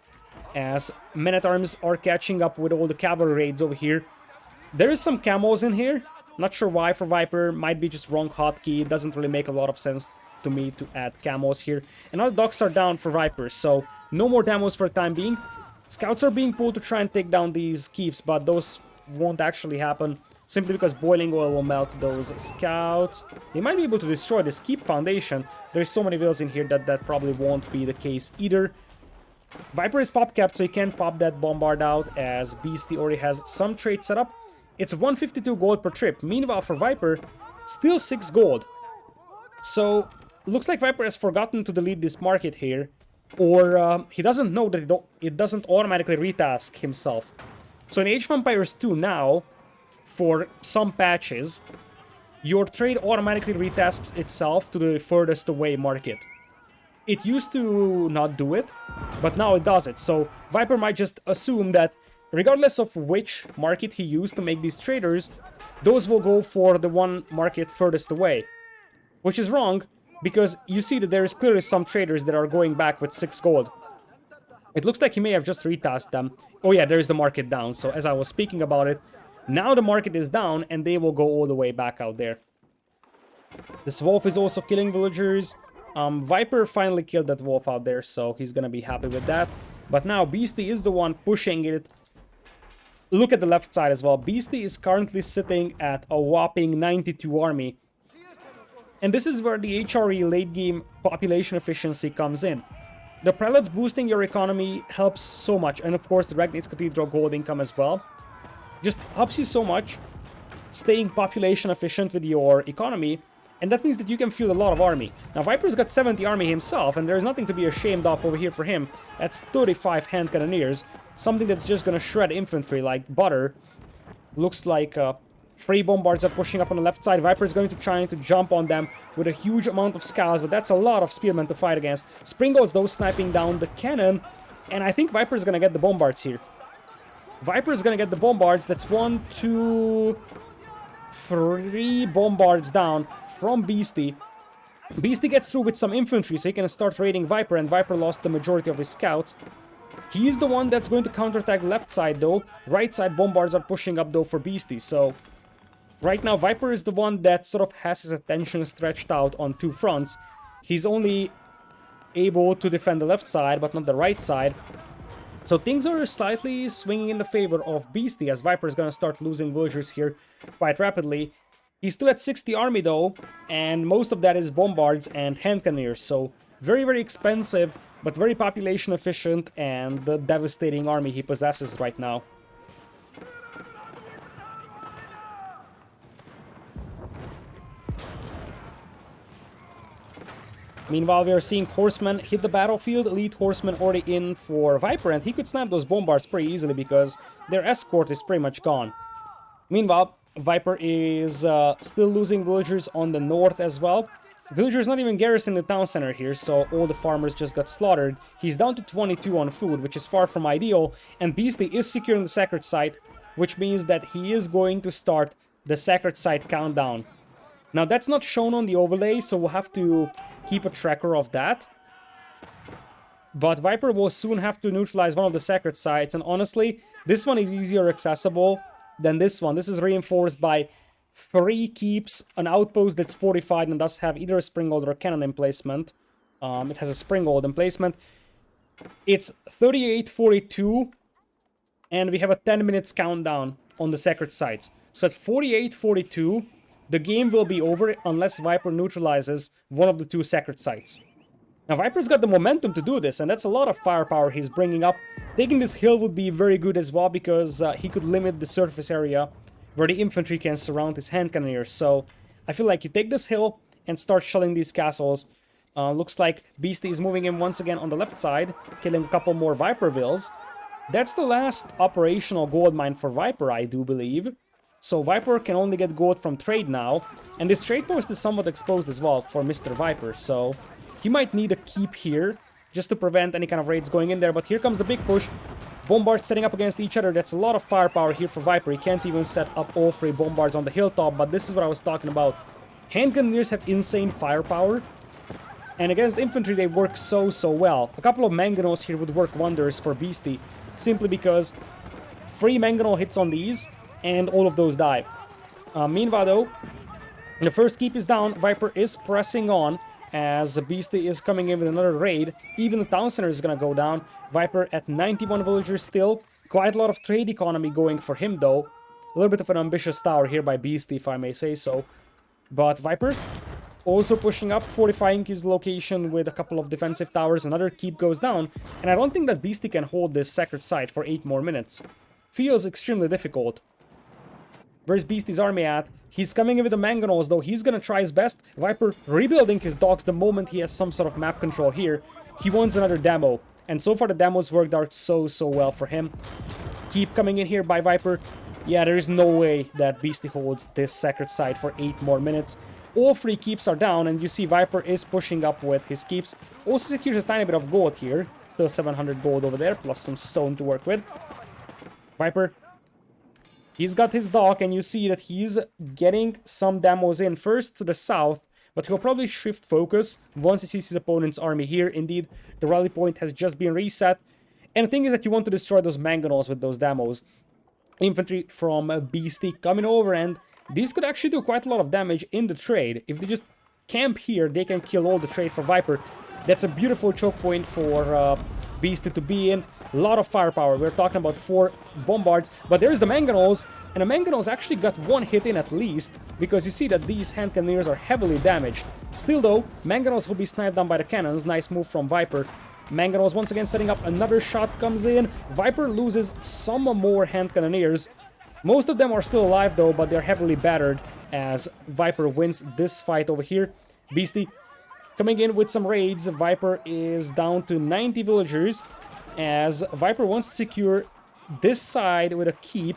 as men-at-arms are catching up with all the cavalry raids over here. There is some camos in here. Not sure why for Viper, might be just wrong hotkey, it doesn't really make a lot of sense to me to add camos here. And now the docks are down for Viper, so no more demos for the time being. Scouts are being pulled to try and take down these keeps, but those won't actually happen, simply because boiling oil will melt those scouts. They might be able to destroy this keep foundation. There's so many vills in here that probably won't be the case either. Viper is pop capped, so he can't pop that bombard out, as Beasty already has some trade set up. It's 152 gold per trip. Meanwhile, for Viper, still 6 gold. So, looks like Viper has forgotten to delete this market here, or he doesn't know that it doesn't automatically retask himself. So in Age of Empires 2 now, for some patches, your trade automatically retasks itself to the furthest away market. It used to not do it, but now it does it. So Viper might just assume that regardless of which market he used to make these traders, those will go for the one market furthest away. Which is wrong, because you see that there is clearly some traders that are going back with 6 gold. It looks like he may have just retasked them. Oh yeah, there's the market down. So as I was speaking about it, now the market is down and they will go all the way back out there. This wolf is also killing villagers. Viper finally killed that wolf out there, so he's gonna be happy with that. But now Beasty is the one pushing it. Look at the left side as well. Beasty is currently sitting at a whopping 92 army. And this is where the HRE late game population efficiency comes in. The prelates boosting your economy helps so much, and of course the Regnitz Cathedral gold income as well. Just helps you so much staying population efficient with your economy, and that means that you can field a lot of army. Now Viper's got 70 army himself, and there's nothing to be ashamed of over here for him. That's 35 hand cannoneers, something that's just gonna shred infantry like butter. Looks like 3 bombards are pushing up on the left side. Viper is going to try to jump on them with a huge amount of scouts, but that's a lot of spearmen to fight against. Springald's though sniping down the cannon, and I think Viper is gonna get the bombards here. Viper is gonna get the bombards. That's 1, 2, 3 bombards down from Beasty. Beasty gets through with some infantry, so he can start raiding Viper, and Viper lost the majority of his scouts. He is the one that's going to counterattack left side though. Right side bombards are pushing up though for Beasty, so right now Viper is the one that sort of has his attention stretched out on 2 fronts. He's only able to defend the left side, but not the right side. So things are slightly swinging in the favor of Beasty, as Viper is gonna start losing villagers here quite rapidly. He's still at 60 army though, and most of that is bombards and hand cannoneers, so very, very expensive, but very population efficient, and the devastating army he possesses right now. Meanwhile, we are seeing horsemen hit the battlefield. Elite horsemen already in for Viper, and he could snap those bombards pretty easily because their escort is pretty much gone. Meanwhile, Viper is still losing villagers on the north as well. Villagers not even garrisoning the town center here, so all the farmers just got slaughtered. He's down to 22 on food, which is far from ideal, and Beasty is securing the sacred site, which means that he is going to start the sacred site countdown. Now that's not shown on the overlay, so we'll have to keep a tracker of that. But Viper will soon have to neutralize one of the sacred sites, and honestly, this one is easier accessible than this one. This is reinforced by 3 keeps, an outpost that's fortified and does have either a springald or a cannon emplacement. It has a springald emplacement. It's 38:42, and we have a 10 minutes countdown on the sacred sites. So at 48:42, the game will be over unless Viper neutralizes one of the 2 sacred sites. Now Viper's got the momentum to do this, and that's a lot of firepower he's bringing up. Taking this hill would be very good as well, because he could limit the surface area where the infantry can surround his hand cannoneers. So I feel like you take this hill and start shelling these castles. Looks like Beasty is moving in once again on the left side, killing a couple more Viper vills. That's the last operational gold mine for Viper, I do believe. So Viper can only get gold from trade now, and this trade post is somewhat exposed as well for Mr. Viper, so he might need a keep here just to prevent any kind of raids going in there. But here comes the big push. Bombards setting up against each other. That's a lot of firepower here for Viper. He can't even set up all 3 bombards on the hilltop, but this is what I was talking about. Hand cannoneers have insane firepower, and against infantry they work so well. A couple of mangonels here would work wonders for Beasty, simply because 3 mangonel hits on these and all of those die. Meanwhile though, the first keep is down. Viper is pressing on. as Beasty is coming in with another raid. Even the town center is gonna go down. Viper at 91 villagers still. Quite a lot of trade economy going for him though. A little bit of an ambitious tower here by Beasty, if I may say so. But Viper also pushing up, fortifying his location with a couple of defensive towers. Another keep goes down. And I don't think that Beasty can hold this sacred site for 8 more minutes. Feels extremely difficult. Where's Beasty's army at? He's coming in with the mangonels though. He's gonna try his best. Viper rebuilding his docks the moment he has some sort of map control here. He wants another demo. And so far the demos worked out so well for him. Keep coming in here by Viper. Yeah, there is no way that Beasty holds this sacred site for 8 more minutes. All 3 keeps are down, and you see Viper is pushing up with his keeps. Also secures a tiny bit of gold here. Still 700 gold over there, plus some stone to work with. Viper, he's got his dock, and you see that he's getting some demos in. First to the south, but he'll probably shift focus once he sees his opponent's army here. Indeed, the rally point has just been reset. And the thing is that you want to destroy those mangonels with those demos. Infantry from Beasty coming over, and these could actually do quite a lot of damage in the trade. If they just camp here, they can kill all the trade for Viper. That's a beautiful choke point for Beasty to be in. A lot of firepower. We're talking about 4 bombards, but there's the mangonels, and the mangonels actually got 1 hit in at least, because you see that these hand cannoneers are heavily damaged. Still though, mangonels will be sniped down by the cannons. Nice move from Viper. Mangonels once again setting up, another shot comes in. Viper loses some more hand cannoneers. Most of them are still alive though, but they're heavily battered as Viper wins this fight over here. Beasty coming in with some raids. Viper is down to 90 villagers as Viper wants to secure this side with a keep.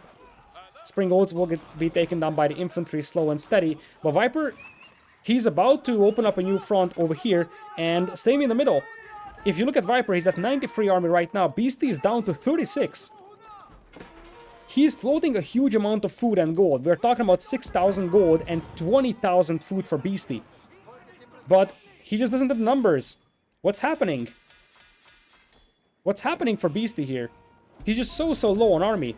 Springolds will be taken down by the infantry slow and steady, but Viper, he's about to open up a new front over here, and same in the middle. If you look at Viper, he's at 93 army right now. Beasty is down to 36. He's floating a huge amount of food and gold. We're talking about 6,000 gold and 20,000 food for Beasty. But he just doesn't have numbers. What's happening? What's happening for Beasty here? He's just so low on army.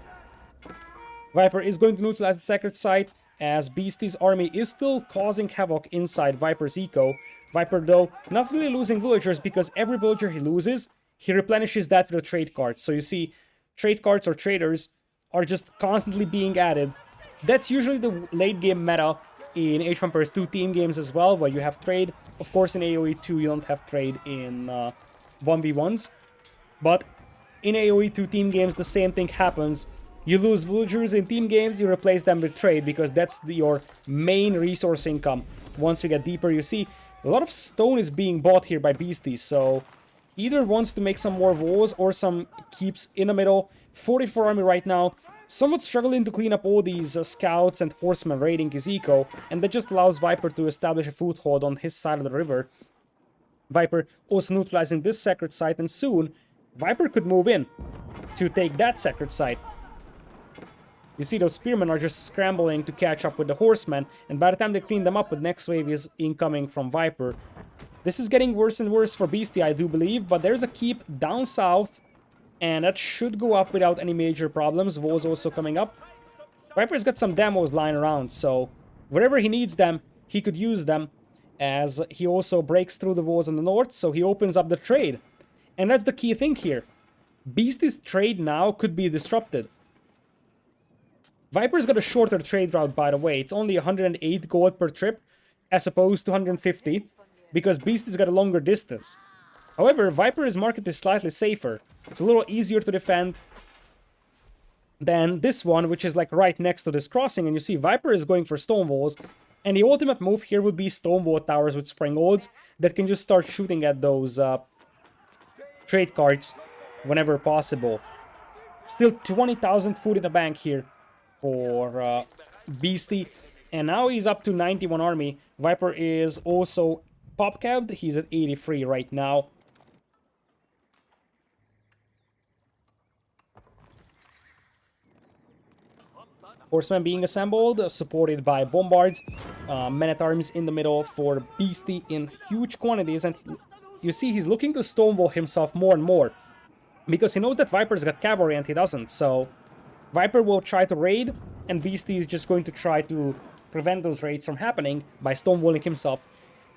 Viper is going to neutralize the sacred site as Beasty's army is still causing havoc inside Viper's eco. Viper, though, not really losing villagers because every villager he loses, he replenishes that with a trade card. So you see, trade cards or traders are just constantly being added. That's usually the late game meta in Age of Empires 2 team games as well, where you have trade. Of course, in AoE2 you don't have trade in 1v1s. But in AoE2 team games, the same thing happens. You lose villagers in team games, you replace them with trade because that's your main resource income. Once we get deeper, you see a lot of stone is being bought here by Beastie, so either wants to make some more walls or some keeps in the middle. 44 army right now, somewhat struggling to clean up all these scouts and horsemen raiding his eco, and that just allows Viper to establish a foothold on his side of the river. Viper also neutralizing this sacred site, and soon Viper could move in to take that sacred site. You see those spearmen are just scrambling to catch up with the horsemen, and by the time they clean them up, the next wave is incoming from Viper. This is getting worse and worse for Beastie, I do believe, but there's a keep down south, and that should go up without any major problems. Walls also coming up. Viper's got some demos lying around, so wherever he needs them, he could use them, as he also breaks through the walls on the north, so he opens up the trade. And that's the key thing here. Beastie's trade now could be disrupted. Viper's got a shorter trade route, by the way. It's only 108 gold per trip, as opposed to 150, because Beastie's got a longer distance. However, Viper's market is slightly safer. It's a little easier to defend than this one, which is like right next to this crossing, and you see Viper is going for stone walls, and the ultimate move here would be stone wall towers with springolds that can just start shooting at those trade cards whenever possible. Still 20,000 food in the bank here for Beastie, and now he's up to 91 army. Viper is also pop-capped, he's at 83 right now. Horsemen being assembled, supported by bombards, men-at-arms in the middle for Beastie in huge quantities, and you see he's looking to stonewall himself more and more, because he knows that Viper's got cavalry and he doesn't, so Viper will try to raid, and Beastie is just going to try to prevent those raids from happening by stonewalling himself.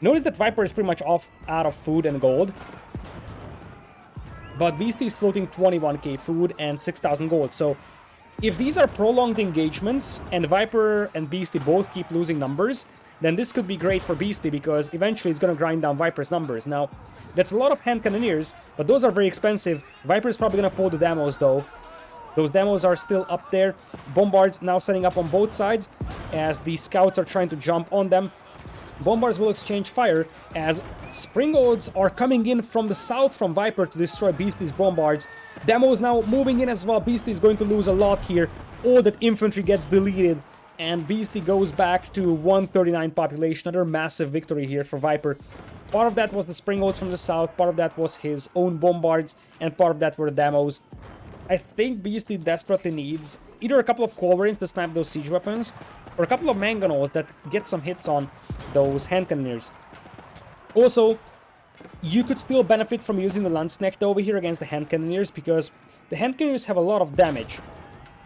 Notice that Viper is pretty much out of food and gold. But Beasty is floating 21k food and 6,000 gold. So if these are prolonged engagements and Viper and Beasty both keep losing numbers, then this could be great for Beasty because eventually it's going to grind down Viper's numbers. Now, that's a lot of hand cannoneers, but those are very expensive. Viper is probably going to pull the demos though. Those demos are still up there. Bombards now setting up on both sides as the scouts are trying to jump on them. Bombards will exchange fire as Springolds are coming in from the south from Viper to destroy Beasty's bombards. Demos now moving in as well. Beasty is going to lose a lot here. All that infantry gets deleted and Beasty goes back to 139 population. Another massive victory here for Viper. Part of that was the Springolds from the south, part of that was his own bombards, and part of that were the demos. I think Beasty desperately needs either a couple of Qualverins to snipe those siege weapons, or a couple of Mangonels that get some hits on those hand cannoneers. Also, you could still benefit from using the Landsknecht over here against the hand cannoneers, because the hand cannoneers have a lot of damage.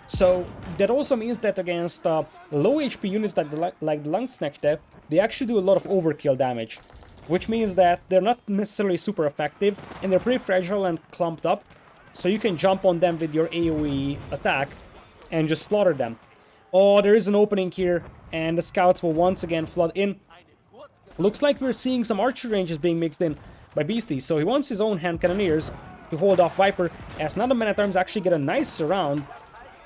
So that also means that against low HP units like the Landsknecht, they actually do a lot of overkill damage. Which means that they're not necessarily super effective, and they're pretty fragile and clumped up. So you can jump on them with your AoE attack and just slaughter them. Oh, there is an opening here, and the scouts will once again flood in. Looks like we're seeing some archery ranges being mixed in by Beasty, so he wants his own hand cannoneers to hold off Viper, as now the men-at-arms actually get a nice surround.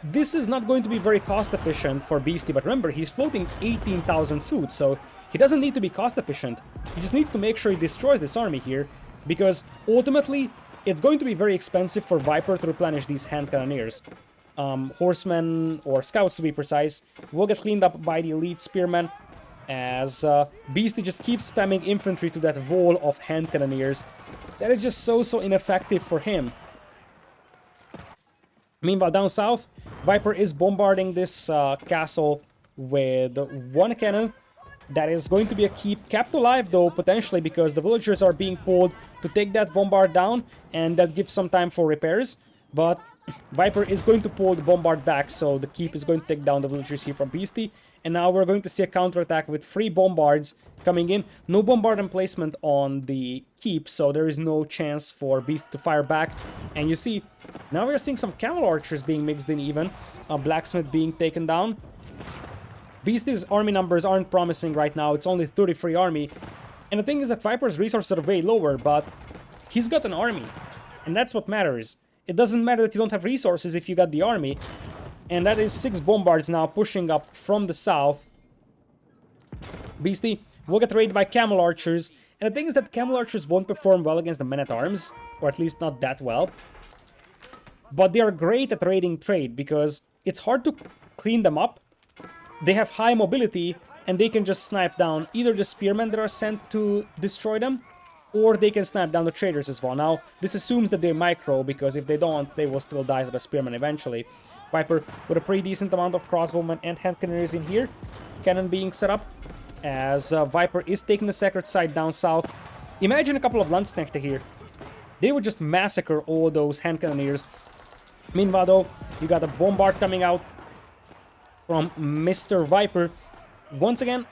This is not going to be very cost efficient for Beasty, but remember, he's floating 18,000 food, so he doesn't need to be cost efficient. He just needs to make sure he destroys this army here, because ultimately, it's going to be very expensive for Viper to replenish these hand cannoneers. Horsemen, or scouts to be precise, will get cleaned up by the elite spearmen, as Beasty just keeps spamming infantry to that wall of hand cannoneers. That is just so ineffective for him. Meanwhile, down south, Viper is bombarding this castle with one cannon. That is going to be a kept alive though, potentially, because the villagers are being pulled to take that bombard down, and that gives some time for repairs. But Viper is going to pull the bombard back, so the keep is going to take down the villagers here from Beasty. And now we're going to see a counterattack with 3 bombards coming in. No bombard emplacement on the keep, so there is no chance for Beasty to fire back. And you see, now we're seeing some camel archers being mixed in even. A blacksmith being taken down. Beasty's army numbers aren't promising right now, it's only 33 army. And the thing is that Viper's resources are way lower, but he's got an army. And that's what matters. It doesn't matter that you don't have resources if you got the army. And that is 6 bombards now pushing up from the south. Beasty will get raided by camel archers. And the thing is that camel archers won't perform well against the men-at-arms, or at least not that well. But they are great at raiding trade, because it's hard to clean them up. They have high mobility, and they can just snipe down either the spearmen that are sent to destroy them, or they can snipe down the traders as well. Now, this assumes that they micro, because if they don't, they will still die to the spearmen eventually. Viper with a pretty decent amount of crossbowmen and hand cannoneers in here. Cannon being set up, as Viper is taking the sacred site down south. Imagine a couple of Landsknechte here. They would just massacre all those hand cannoneers. Meanwhile though, you got a bombard coming out from Mr. Viper. Once again,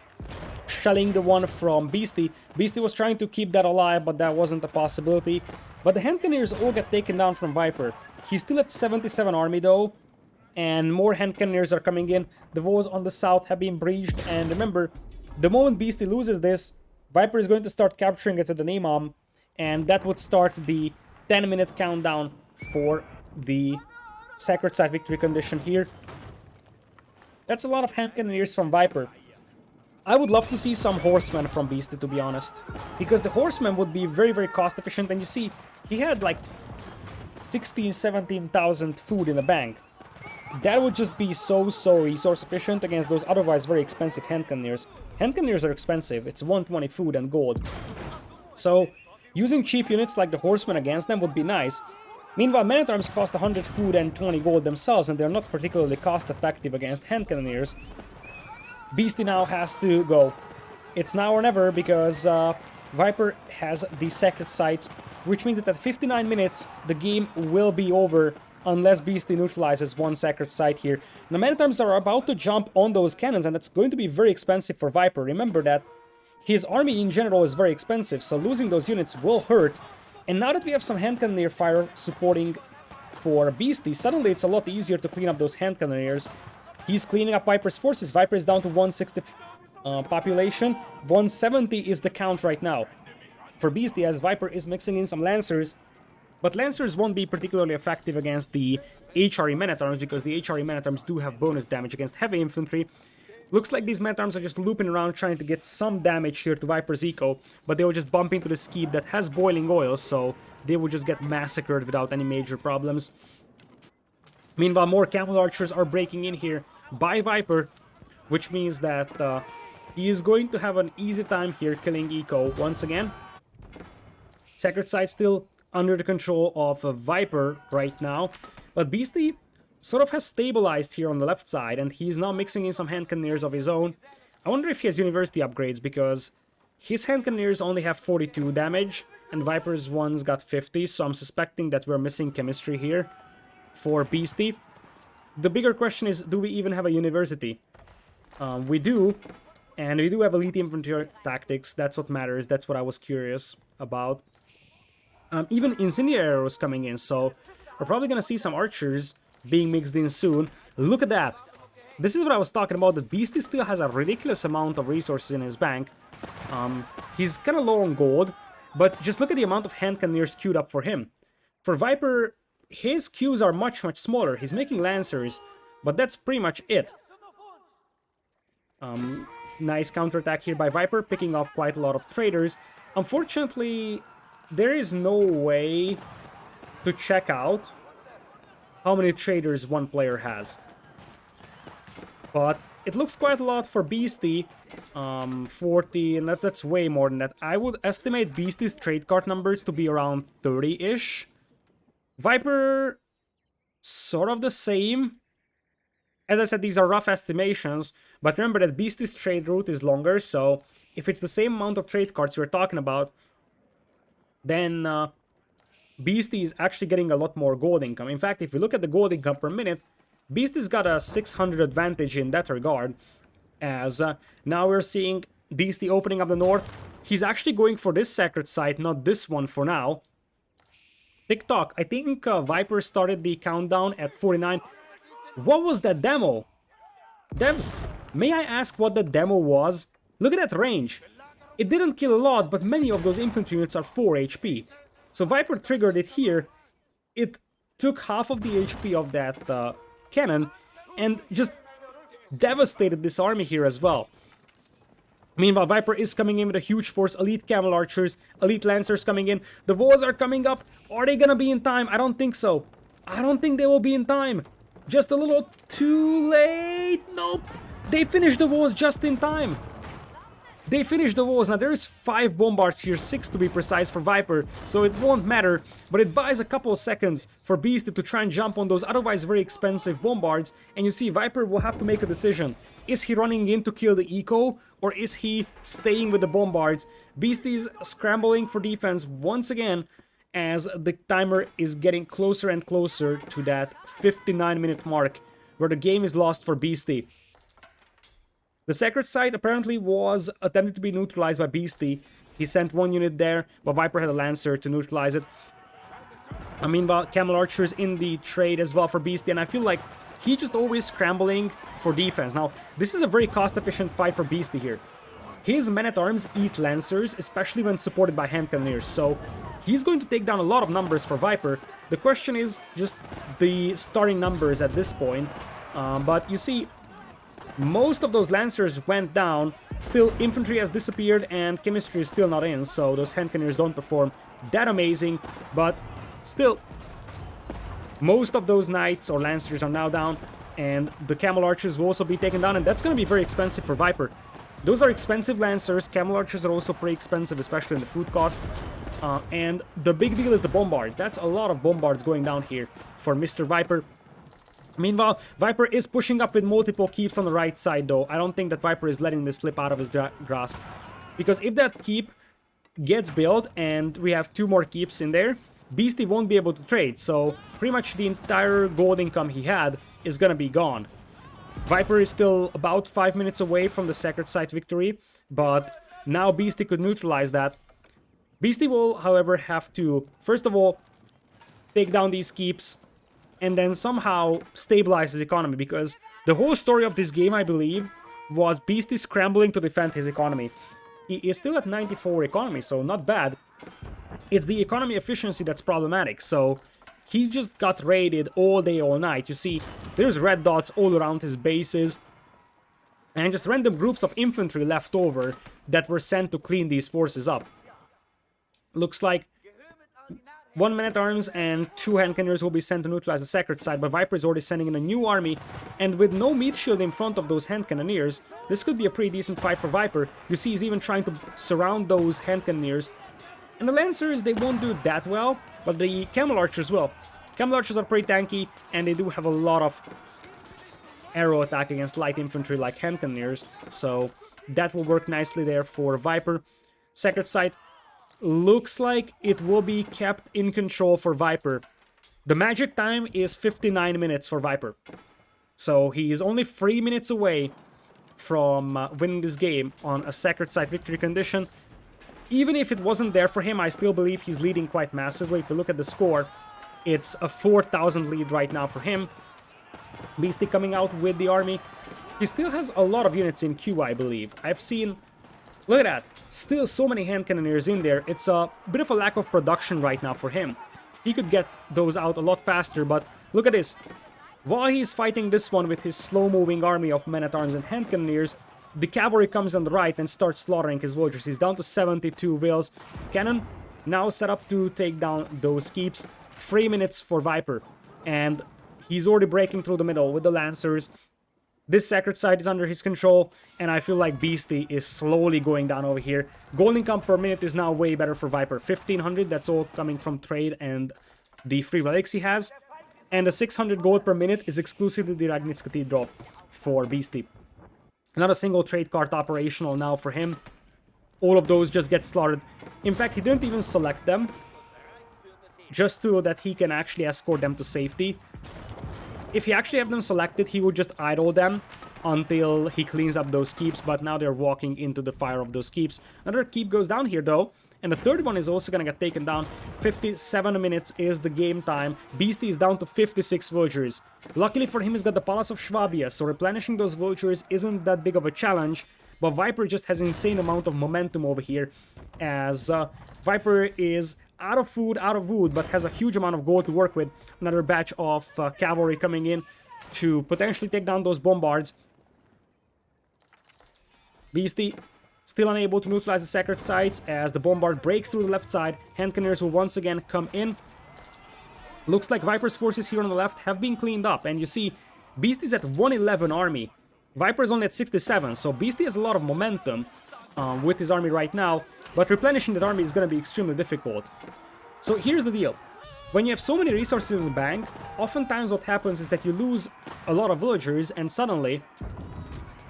shelling the one from Beasty. Beasty was trying to keep that alive, but that wasn't a possibility. But the hand cannoneers all get taken down from Viper. He's still at 77 army though, and more hand cannoneers are coming in. The walls on the south have been breached, and remember, the moment Beasty loses this, Viper is going to start capturing it with an imam, and that would start the 10-minute countdown for the Sacred Site victory condition here. That's a lot of hand cannoneers from Viper. I would love to see some horsemen from Beasty, to be honest, because the horsemen would be very cost efficient, and you see, he had like 16,000-17,000 food in the bank. That would just be so resource efficient against those otherwise very expensive hand cannoneers. Hand cannoneers are expensive, it's 120 food and gold. So, using cheap units like the horsemen against them would be nice. Meanwhile, men-at-arms cost 100 food and 20 gold themselves, and they're not particularly cost-effective against hand cannoneers. Beasty now has to go. It's now or never, because Viper has the sacred sites, which means that at 59 minutes, the game will be over, unless Beasty neutralizes one sacred site here. The men-at-arms are about to jump on those cannons, and that's going to be very expensive for Viper. Remember that his army in general is very expensive, so losing those units will hurt. And now that we have some hand cannoneer fire supporting for Beasty, suddenly it's a lot easier to clean up those hand cannoneers. He's cleaning up Viper's forces. Viper is down to 160 population. 170 is the count right now for Beasty, as Viper is mixing in some Lancers. But Lancers won't be particularly effective against the HRE Men-at-Arms, because the HRE Men-at-Arms do have bonus damage against heavy infantry. Looks like these Men-at-Arms are just looping around trying to get some damage here to Viper's eco, but they will just bump into the Skeeb that has boiling oil, so they will just get massacred without any major problems. Meanwhile, more Camel Archers are breaking in here by Viper, which means that he is going to have an easy time here killing eco once again. Sacred Site still under the control of Viper right now, but Beasty sort of has stabilized here on the left side, and he's now mixing in some hand cannoneers of his own. I wonder if he has university upgrades, because his hand cannoneers only have 42 damage, and Viper's ones got 50, so I'm suspecting that we're missing chemistry here for Beasty. The bigger question is, do we even have a university? We do, and we do have elite infantry tactics. That's what matters. That's what I was curious about. Even incendiary arrows coming in, so we're probably gonna see some archers being mixed in soon. Look at that. This is what I was talking about, that Beasty still has a ridiculous amount of resources in his bank. He's kind of low on gold, but just look at the amount of hand cannoneers queued up for him. For Viper, his queues are much smaller. He's making Lancers, but that's pretty much it. Nice counterattack here by Viper, picking off quite a lot of traders. Unfortunately, there is no way to check out how many traders one player has. But it looks quite a lot for Beasty. 40, and that's way more than that. I would estimate Beasty's trade card numbers to be around 30-ish. Viper, sort of the same. As I said, these are rough estimations, but remember that Beasty's trade route is longer, so if it's the same amount of trade cards we're talking about, then Beasty is actually getting a lot more gold income. In fact, if you look at the gold income per minute, Beasty's got a 600 advantage in that regard, as now we're seeing Beasty opening up the north. He's actually going for this sacred site, not this one for now. TikTok, I think Viper started the countdown at 49. What was that demo? Devs, may I ask what the demo was? Look at that range. It didn't kill a lot, but many of those infantry units are 4 HP. So Viper triggered it here. It took half of the HP of that cannon and just devastated this army here as well. Meanwhile, Viper is coming in with a huge force, elite Camel Archers, elite Lancers coming in. The walls are coming up. Are they gonna be in time? I don't think so. I don't think they will be in time. Just a little too late. Nope. They finished the walls just in time. They finished the walls. Now there's 5 bombards here, 6 to be precise for Viper, so it won't matter, but it buys a couple of seconds for Beasty to try and jump on those otherwise very expensive bombards, and you see Viper will have to make a decision. Is he running in to kill the eco, or is he staying with the bombards? Beasty's scrambling for defense once again, as the timer is getting closer and closer to that 59-minute mark, where the game is lost for Beasty. The sacred site apparently was attempted to be neutralized by Beasty. He sent 1 unit there, but Viper had a Lancer to neutralize it. Meanwhile, Camel Archers in the trade as well for Beasty, and I feel like he's just always scrambling for defense. Now, this is a very cost-efficient fight for Beasty here. His men-at-arms eat Lancers, especially when supported by hand cannoneers, so he's going to take down a lot of numbers for Viper. The question is just the starting numbers at this point, but you see, most of those Lancers went down. Still, infantry has disappeared and chemistry is still not in, so those hand cannoneers don't perform that amazing, but still, most of those knights or Lancers are now down, and the Camel Archers will also be taken down, and that's going to be very expensive for Viper. Those are expensive Lancers. Camel Archers are also pretty expensive, especially in the food cost, and the big deal is the Bombards. That's a lot of Bombards going down here for Mr. Viper. Meanwhile, Viper is pushing up with multiple keeps on the right side, though. I don't think that Viper is letting this slip out of his grasp, because if that keep gets built and we have 2 more keeps in there, Beasty won't be able to trade, so pretty much the entire gold income he had is gonna be gone. Viper is still about 5 minutes away from the sacred site victory, but Now Beasty could neutralize that. Beasty will, however, have to, first of all, take down these keeps, and then somehow stabilize his economy, because the whole story of this game, I believe, was Beasty scrambling to defend his economy. He is still at 94 economy, so not bad. It's the economy efficiency that's problematic, so he just got raided all day, all night. You see, there's red dots all around his bases, and just random groups of infantry left over that were sent to clean these forces up. Looks like 1 man-at-arms and 2 hand cannons will be sent to neutralize the sacred side, but Viper is already sending in a new army, and with no meat shield in front of those hand cannoneers, this could be a pretty decent fight for Viper. You see he's even trying to surround those hand cannoneers, and the Lancers, they won't do that well, but the Camel Archers will. Camel Archers are pretty tanky, and they do have a lot of arrow attack against light infantry like hand cannoneers, so that will work nicely there for Viper. Sacred site looks like it will be kept in control for Viper. The magic time is 59 minutes for Viper. So he is only 3 minutes away from winning this game on a sacred site victory condition. Even if it wasn't there for him, I still believe he's leading quite massively. If you look at the score, it's a 4,000 lead right now for him. Beasty coming out with the army. He still has a lot of units in queue, I believe. I've seen... Look at that. Still so many hand cannoneers in there. It's a bit of a lack of production right now for him. He could get those out a lot faster, but look at this. While he's fighting this one with his slow-moving army of men-at-arms and hand cannoneers, the cavalry comes on the right and starts slaughtering his villagers. He's down to 72 vills. Cannon now set up to take down those keeps. 3 minutes for Viper. And he's already breaking through the middle with the Lancers. This sacred site is under his control, and I feel like Beasty is slowly going down over here. Gold income per minute is now way better for Viper. 1,500, that's all coming from trade and the free relics he has. And the 600 gold per minute is exclusively the Ragnitz Cathedral for Beasty. Not a single trade cart operational now for him. All of those just get slaughtered. In fact, he didn't even select them, just so that he can actually escort them to safety. If he actually have them selected, he would just idle them until he cleans up those keeps, but now they're walking into the fire of those keeps. Another keep goes down here though, and the third one is also gonna get taken down. 57 minutes is the game time. Beasty is down to 56 villagers. Luckily for him, he's got the Palace of Swabia, so replenishing those villagers isn't that big of a challenge, but Viper just has an insane amount of momentum over here, as Viper is out of food, out of wood, but has a huge amount of gold to work with. Another batch of cavalry coming in to potentially take down those bombards. Beasty still unable to neutralize the sacred sites as the bombard breaks through the left side. Hand cannoneers will once again come in. Looks like Viper's forces here on the left have been cleaned up, and you see Beasty's at 111 army. Viper's only at 67, so Beasty has a lot of momentum with his army right now, but replenishing that army is going to be extremely difficult. So here's the deal. When you have so many resources in the bank, oftentimes what happens is that you lose a lot of villagers, and suddenly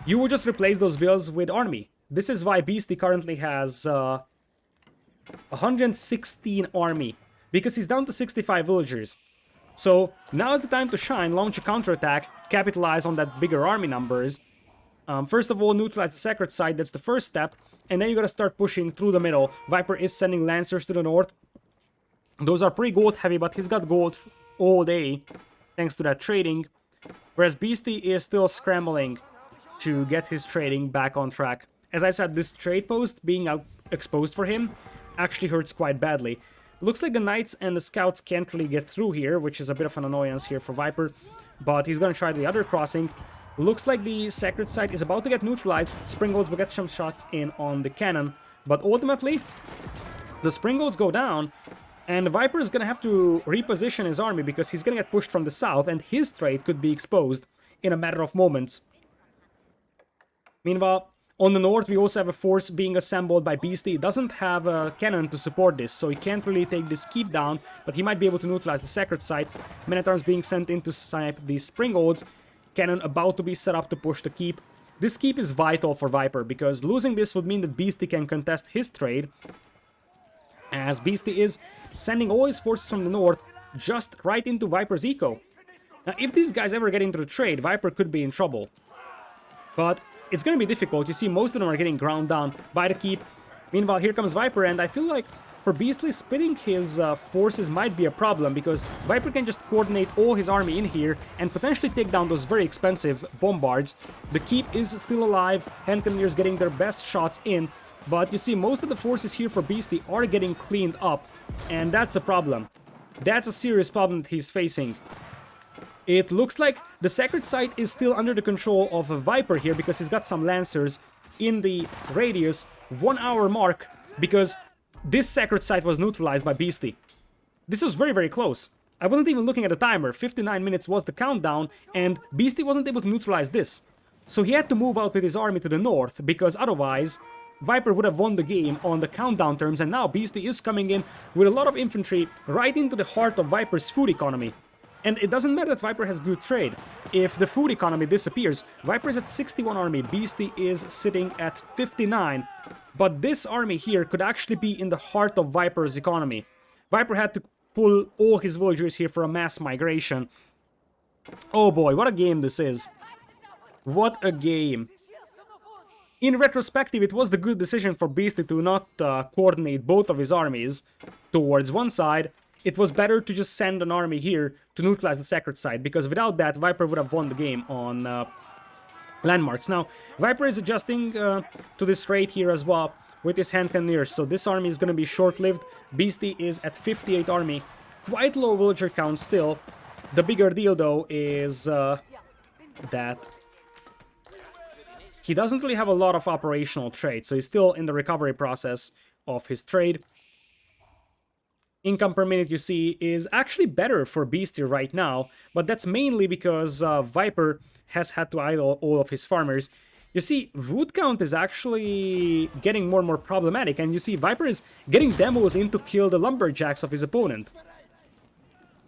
you will just replace those villas with army. This is why Beasty currently has 116 army, because he's down to 65 villagers. So now is the time to shine, launch a counterattack, capitalize on that bigger army numbers. First of all, neutralize the sacred site, that's the first step, and then you gotta start pushing through the middle. Viper is sending Lancers to the north. Those are pretty gold heavy, but he's got gold all day, thanks to that trading. Whereas Beasty is still scrambling to get his trading back on track. As I said, this trade post being out exposed for him actually hurts quite badly. Looks like the Knights and the Scouts can't really get through here, which is a bit of an annoyance here for Viper. But he's gonna try the other crossing. Looks like the sacred site is about to get neutralized. Springolds will get some shots in on the cannon. But ultimately, the Springolds go down, and Viper is gonna have to reposition his army because he's gonna get pushed from the south, and his trade could be exposed in a matter of moments. Meanwhile, on the north, we also have a force being assembled by Beasty. He doesn't have a cannon to support this, so he can't really take this keep down, but he might be able to neutralize the sacred site. Men-at-arms being sent in to snipe the Springolds. Cannon about to be set up to push the keep. This keep is vital for Viper, because losing this would mean that Beasty can contest his trade, as Beasty is sending all his forces from the north just right into Viper's eco. Now, if these guys ever get into the trade, Viper could be in trouble. But it's going to be difficult. You see, most of them are getting ground down by the keep. Meanwhile, here comes Viper, and I feel like for Beastly, splitting his forces might be a problem, because Viper can just coordinate all his army in here and potentially take down those very expensive bombards. The keep is still alive, hand cannoneers getting their best shots in, but you see, most of the forces here for Beasty are getting cleaned up, and that's a problem. That's a serious problem that he's facing. It looks like the Sacred Site is still under the control of a Viper here, because he's got some Lancers in the radius 1 hour mark, because this Sacred Site was neutralized by Beasty. This was very, very close. I wasn't even looking at the timer. 59 minutes was the countdown, and Beasty wasn't able to neutralize this. So he had to move out with his army to the north, because otherwise Viper would have won the game on the countdown terms, and now Beasty is coming in with a lot of infantry right into the heart of Viper's food economy. And it doesn't matter that Viper has good trade. If the food economy disappears, Viper's at 61 army, Beasty is sitting at 59. But this army here could actually be in the heart of Viper's economy. Viper had to pull all his villagers here for a mass migration. Oh boy, what a game this is. What a game. In retrospective, it was the good decision for Beasty to not coordinate both of his armies towards one side. It was better to just send an army here to neutralize the Sacred Site, because without that, Viper would have won the game on landmarks. Now, Viper is adjusting to this rate here as well with his hand cannoneers, so this army is going to be short-lived. Beasty is at 58 army, quite low villager count still. The bigger deal, though, is that he doesn't really have a lot of operational trade, so he's still in the recovery process of his trade. Income per minute, you see, is actually better for Beasty right now, but that's mainly because Viper has had to idle all of his farmers. You see, wood count is actually getting more and more problematic, and you see Viper is getting demos in to kill the lumberjacks of his opponent.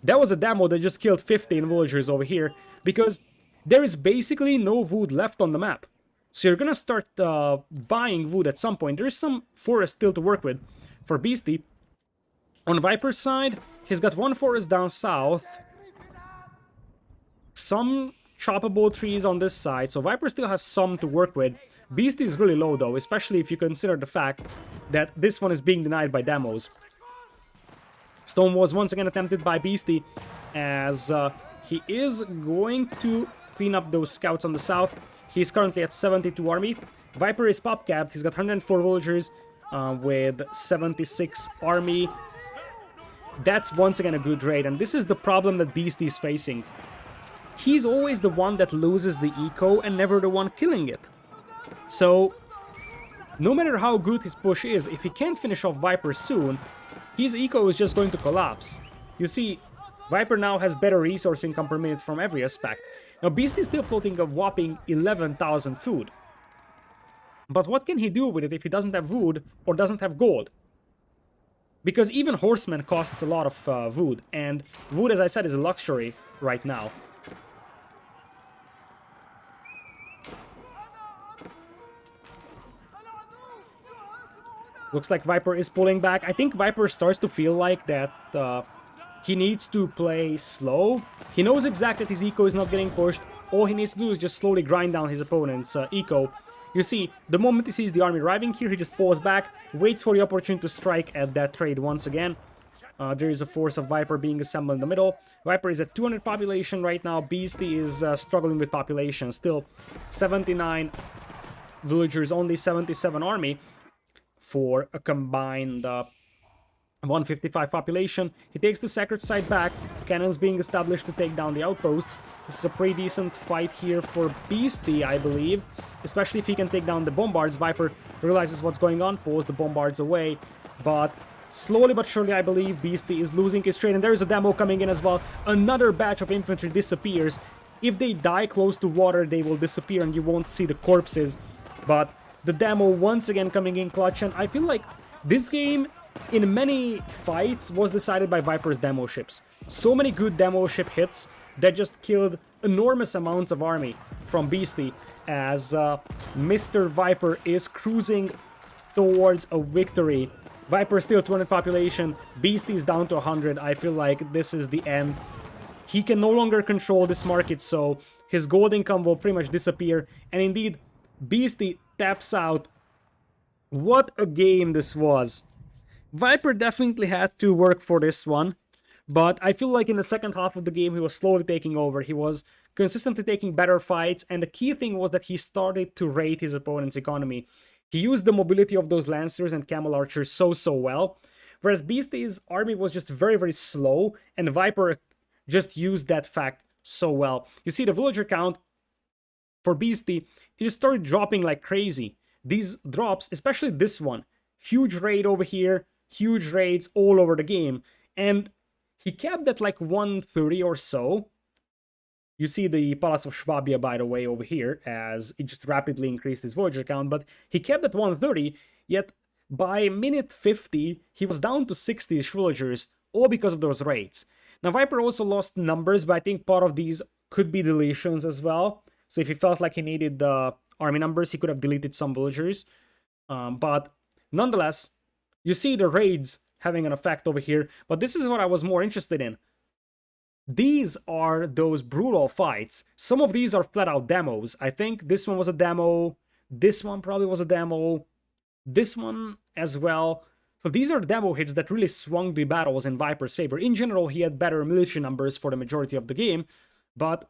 That was a demo that just killed 15 villagers over here, because there is basically no wood left on the map. So you're gonna start buying wood at some point. There is some forest still to work with for Beasty. On Viper's side, he's got one forest down south, some choppable trees on this side, so Viper still has some to work with. Beasty is really low though, especially if you consider the fact that this one is being denied by demos. Stone was once again attempted by Beasty, as he is going to clean up those scouts on the south. He's currently at 72 army. Viper is pop-capped, he's got 104 villagers with 76 army. That's once again a good raid, and this is the problem that Beasty is facing. He's always the one that loses the eco and never the one killing it. So, no matter how good his push is, if he can't finish off Viper soon, his eco is just going to collapse. You see, Viper now has better resource income per minute from every aspect. Now, Beasty is still floating a whopping 11,000 food. But what can he do with it if he doesn't have wood or doesn't have gold? Because even horsemen costs a lot of wood, and wood, as I said, is a luxury right now. Looks like Viper is pulling back. I think Viper starts to feel like that he needs to play slow. He knows exactly that his eco is not getting pushed. All he needs to do is just slowly grind down his opponent's eco. You see, the moment he sees the army arriving here, he just pulls back, waits for the opportunity to strike at that trade once again. There is a force of Viper being assembled in the middle. Viper is at 200 population right now. Beasty is struggling with population. Still 79 villagers, only 77 army for a combined 155 population. He takes the Sacred Site back. Cannons being established to take down the outposts. This is a pretty decent fight here for Beasty, I believe. Especially if he can take down the bombards. Viper realizes what's going on, pulls the bombards away. But slowly but surely, I believe, Beasty is losing his trade. And there is a demo coming in as well. Another batch of infantry disappears. If they die close to water, they will disappear and you won't see the corpses. But the demo once again coming in clutch. And I feel like this game, in many fights, was decided by Viper's demo ships. So many good demo ship hits that just killed enormous amounts of army from Beasty, as Mr. Viper is cruising towards a victory. Viper still 200 population, Beasty is down to 100. I feel like this is the end. He can no longer control this market, so his gold income will pretty much disappear. And indeed, Beasty taps out. What a game this was. Viper definitely had to work for this one, but I feel like in the second half of the game he was slowly taking over. He was consistently taking better fights, and the key thing was that he started to rate his opponent's economy. He used the mobility of those Lancers and Camel Archers so well, whereas Beasty's army was just very slow, and Viper just used that fact so well. You see, the villager count for Beasty, it just started dropping like crazy. These drops, especially this one, huge raid over here, huge raids all over the game, and he kept at like 130 or so. You see the Palace of Swabia, by the way, over here, as it just rapidly increased his villager count, but he kept at 130, yet by minute 50, he was down to 60 villagers, all because of those raids. Now, Viper also lost numbers, but I think part of these could be deletions as well. So if he felt like he needed the army numbers, he could have deleted some villagers. But nonetheless, you see the raids having an effect over here, but this is what I was more interested in. These are those brutal fights. Some of these are flat out demos. I think this one was a demo. This one probably was a demo. This one as well. So these are demo hits that really swung the battles in Viper's favor. In general, he had better military numbers for the majority of the game, but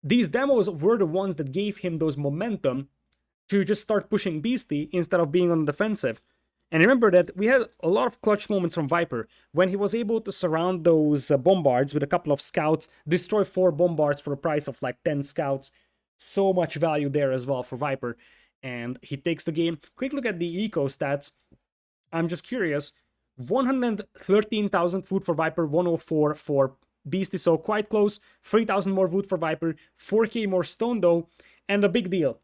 these demos were the ones that gave him those momentum to just start pushing Beasty instead of being on the defensive. And remember that we had a lot of clutch moments from Viper when he was able to surround those bombards with a couple of scouts, destroy 4 bombards for the price of like 10 scouts. So much value there as well for Viper. And he takes the game. Quick look at the eco stats. I'm just curious. 113,000 food for Viper, 104 for Beasty, so quite close. 3,000 more wood for Viper, 4k more stone though. And a big deal.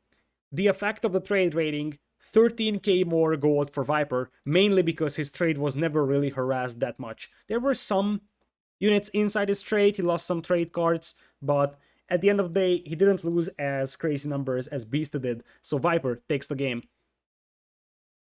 The effect of the trade rating, 13k more gold for Viper, mainly because his trade was never really harassed that much. There were some units inside his trade, he lost some trade cards, but at the end of the day, he didn't lose as crazy numbers as Beast did, so Viper takes the game.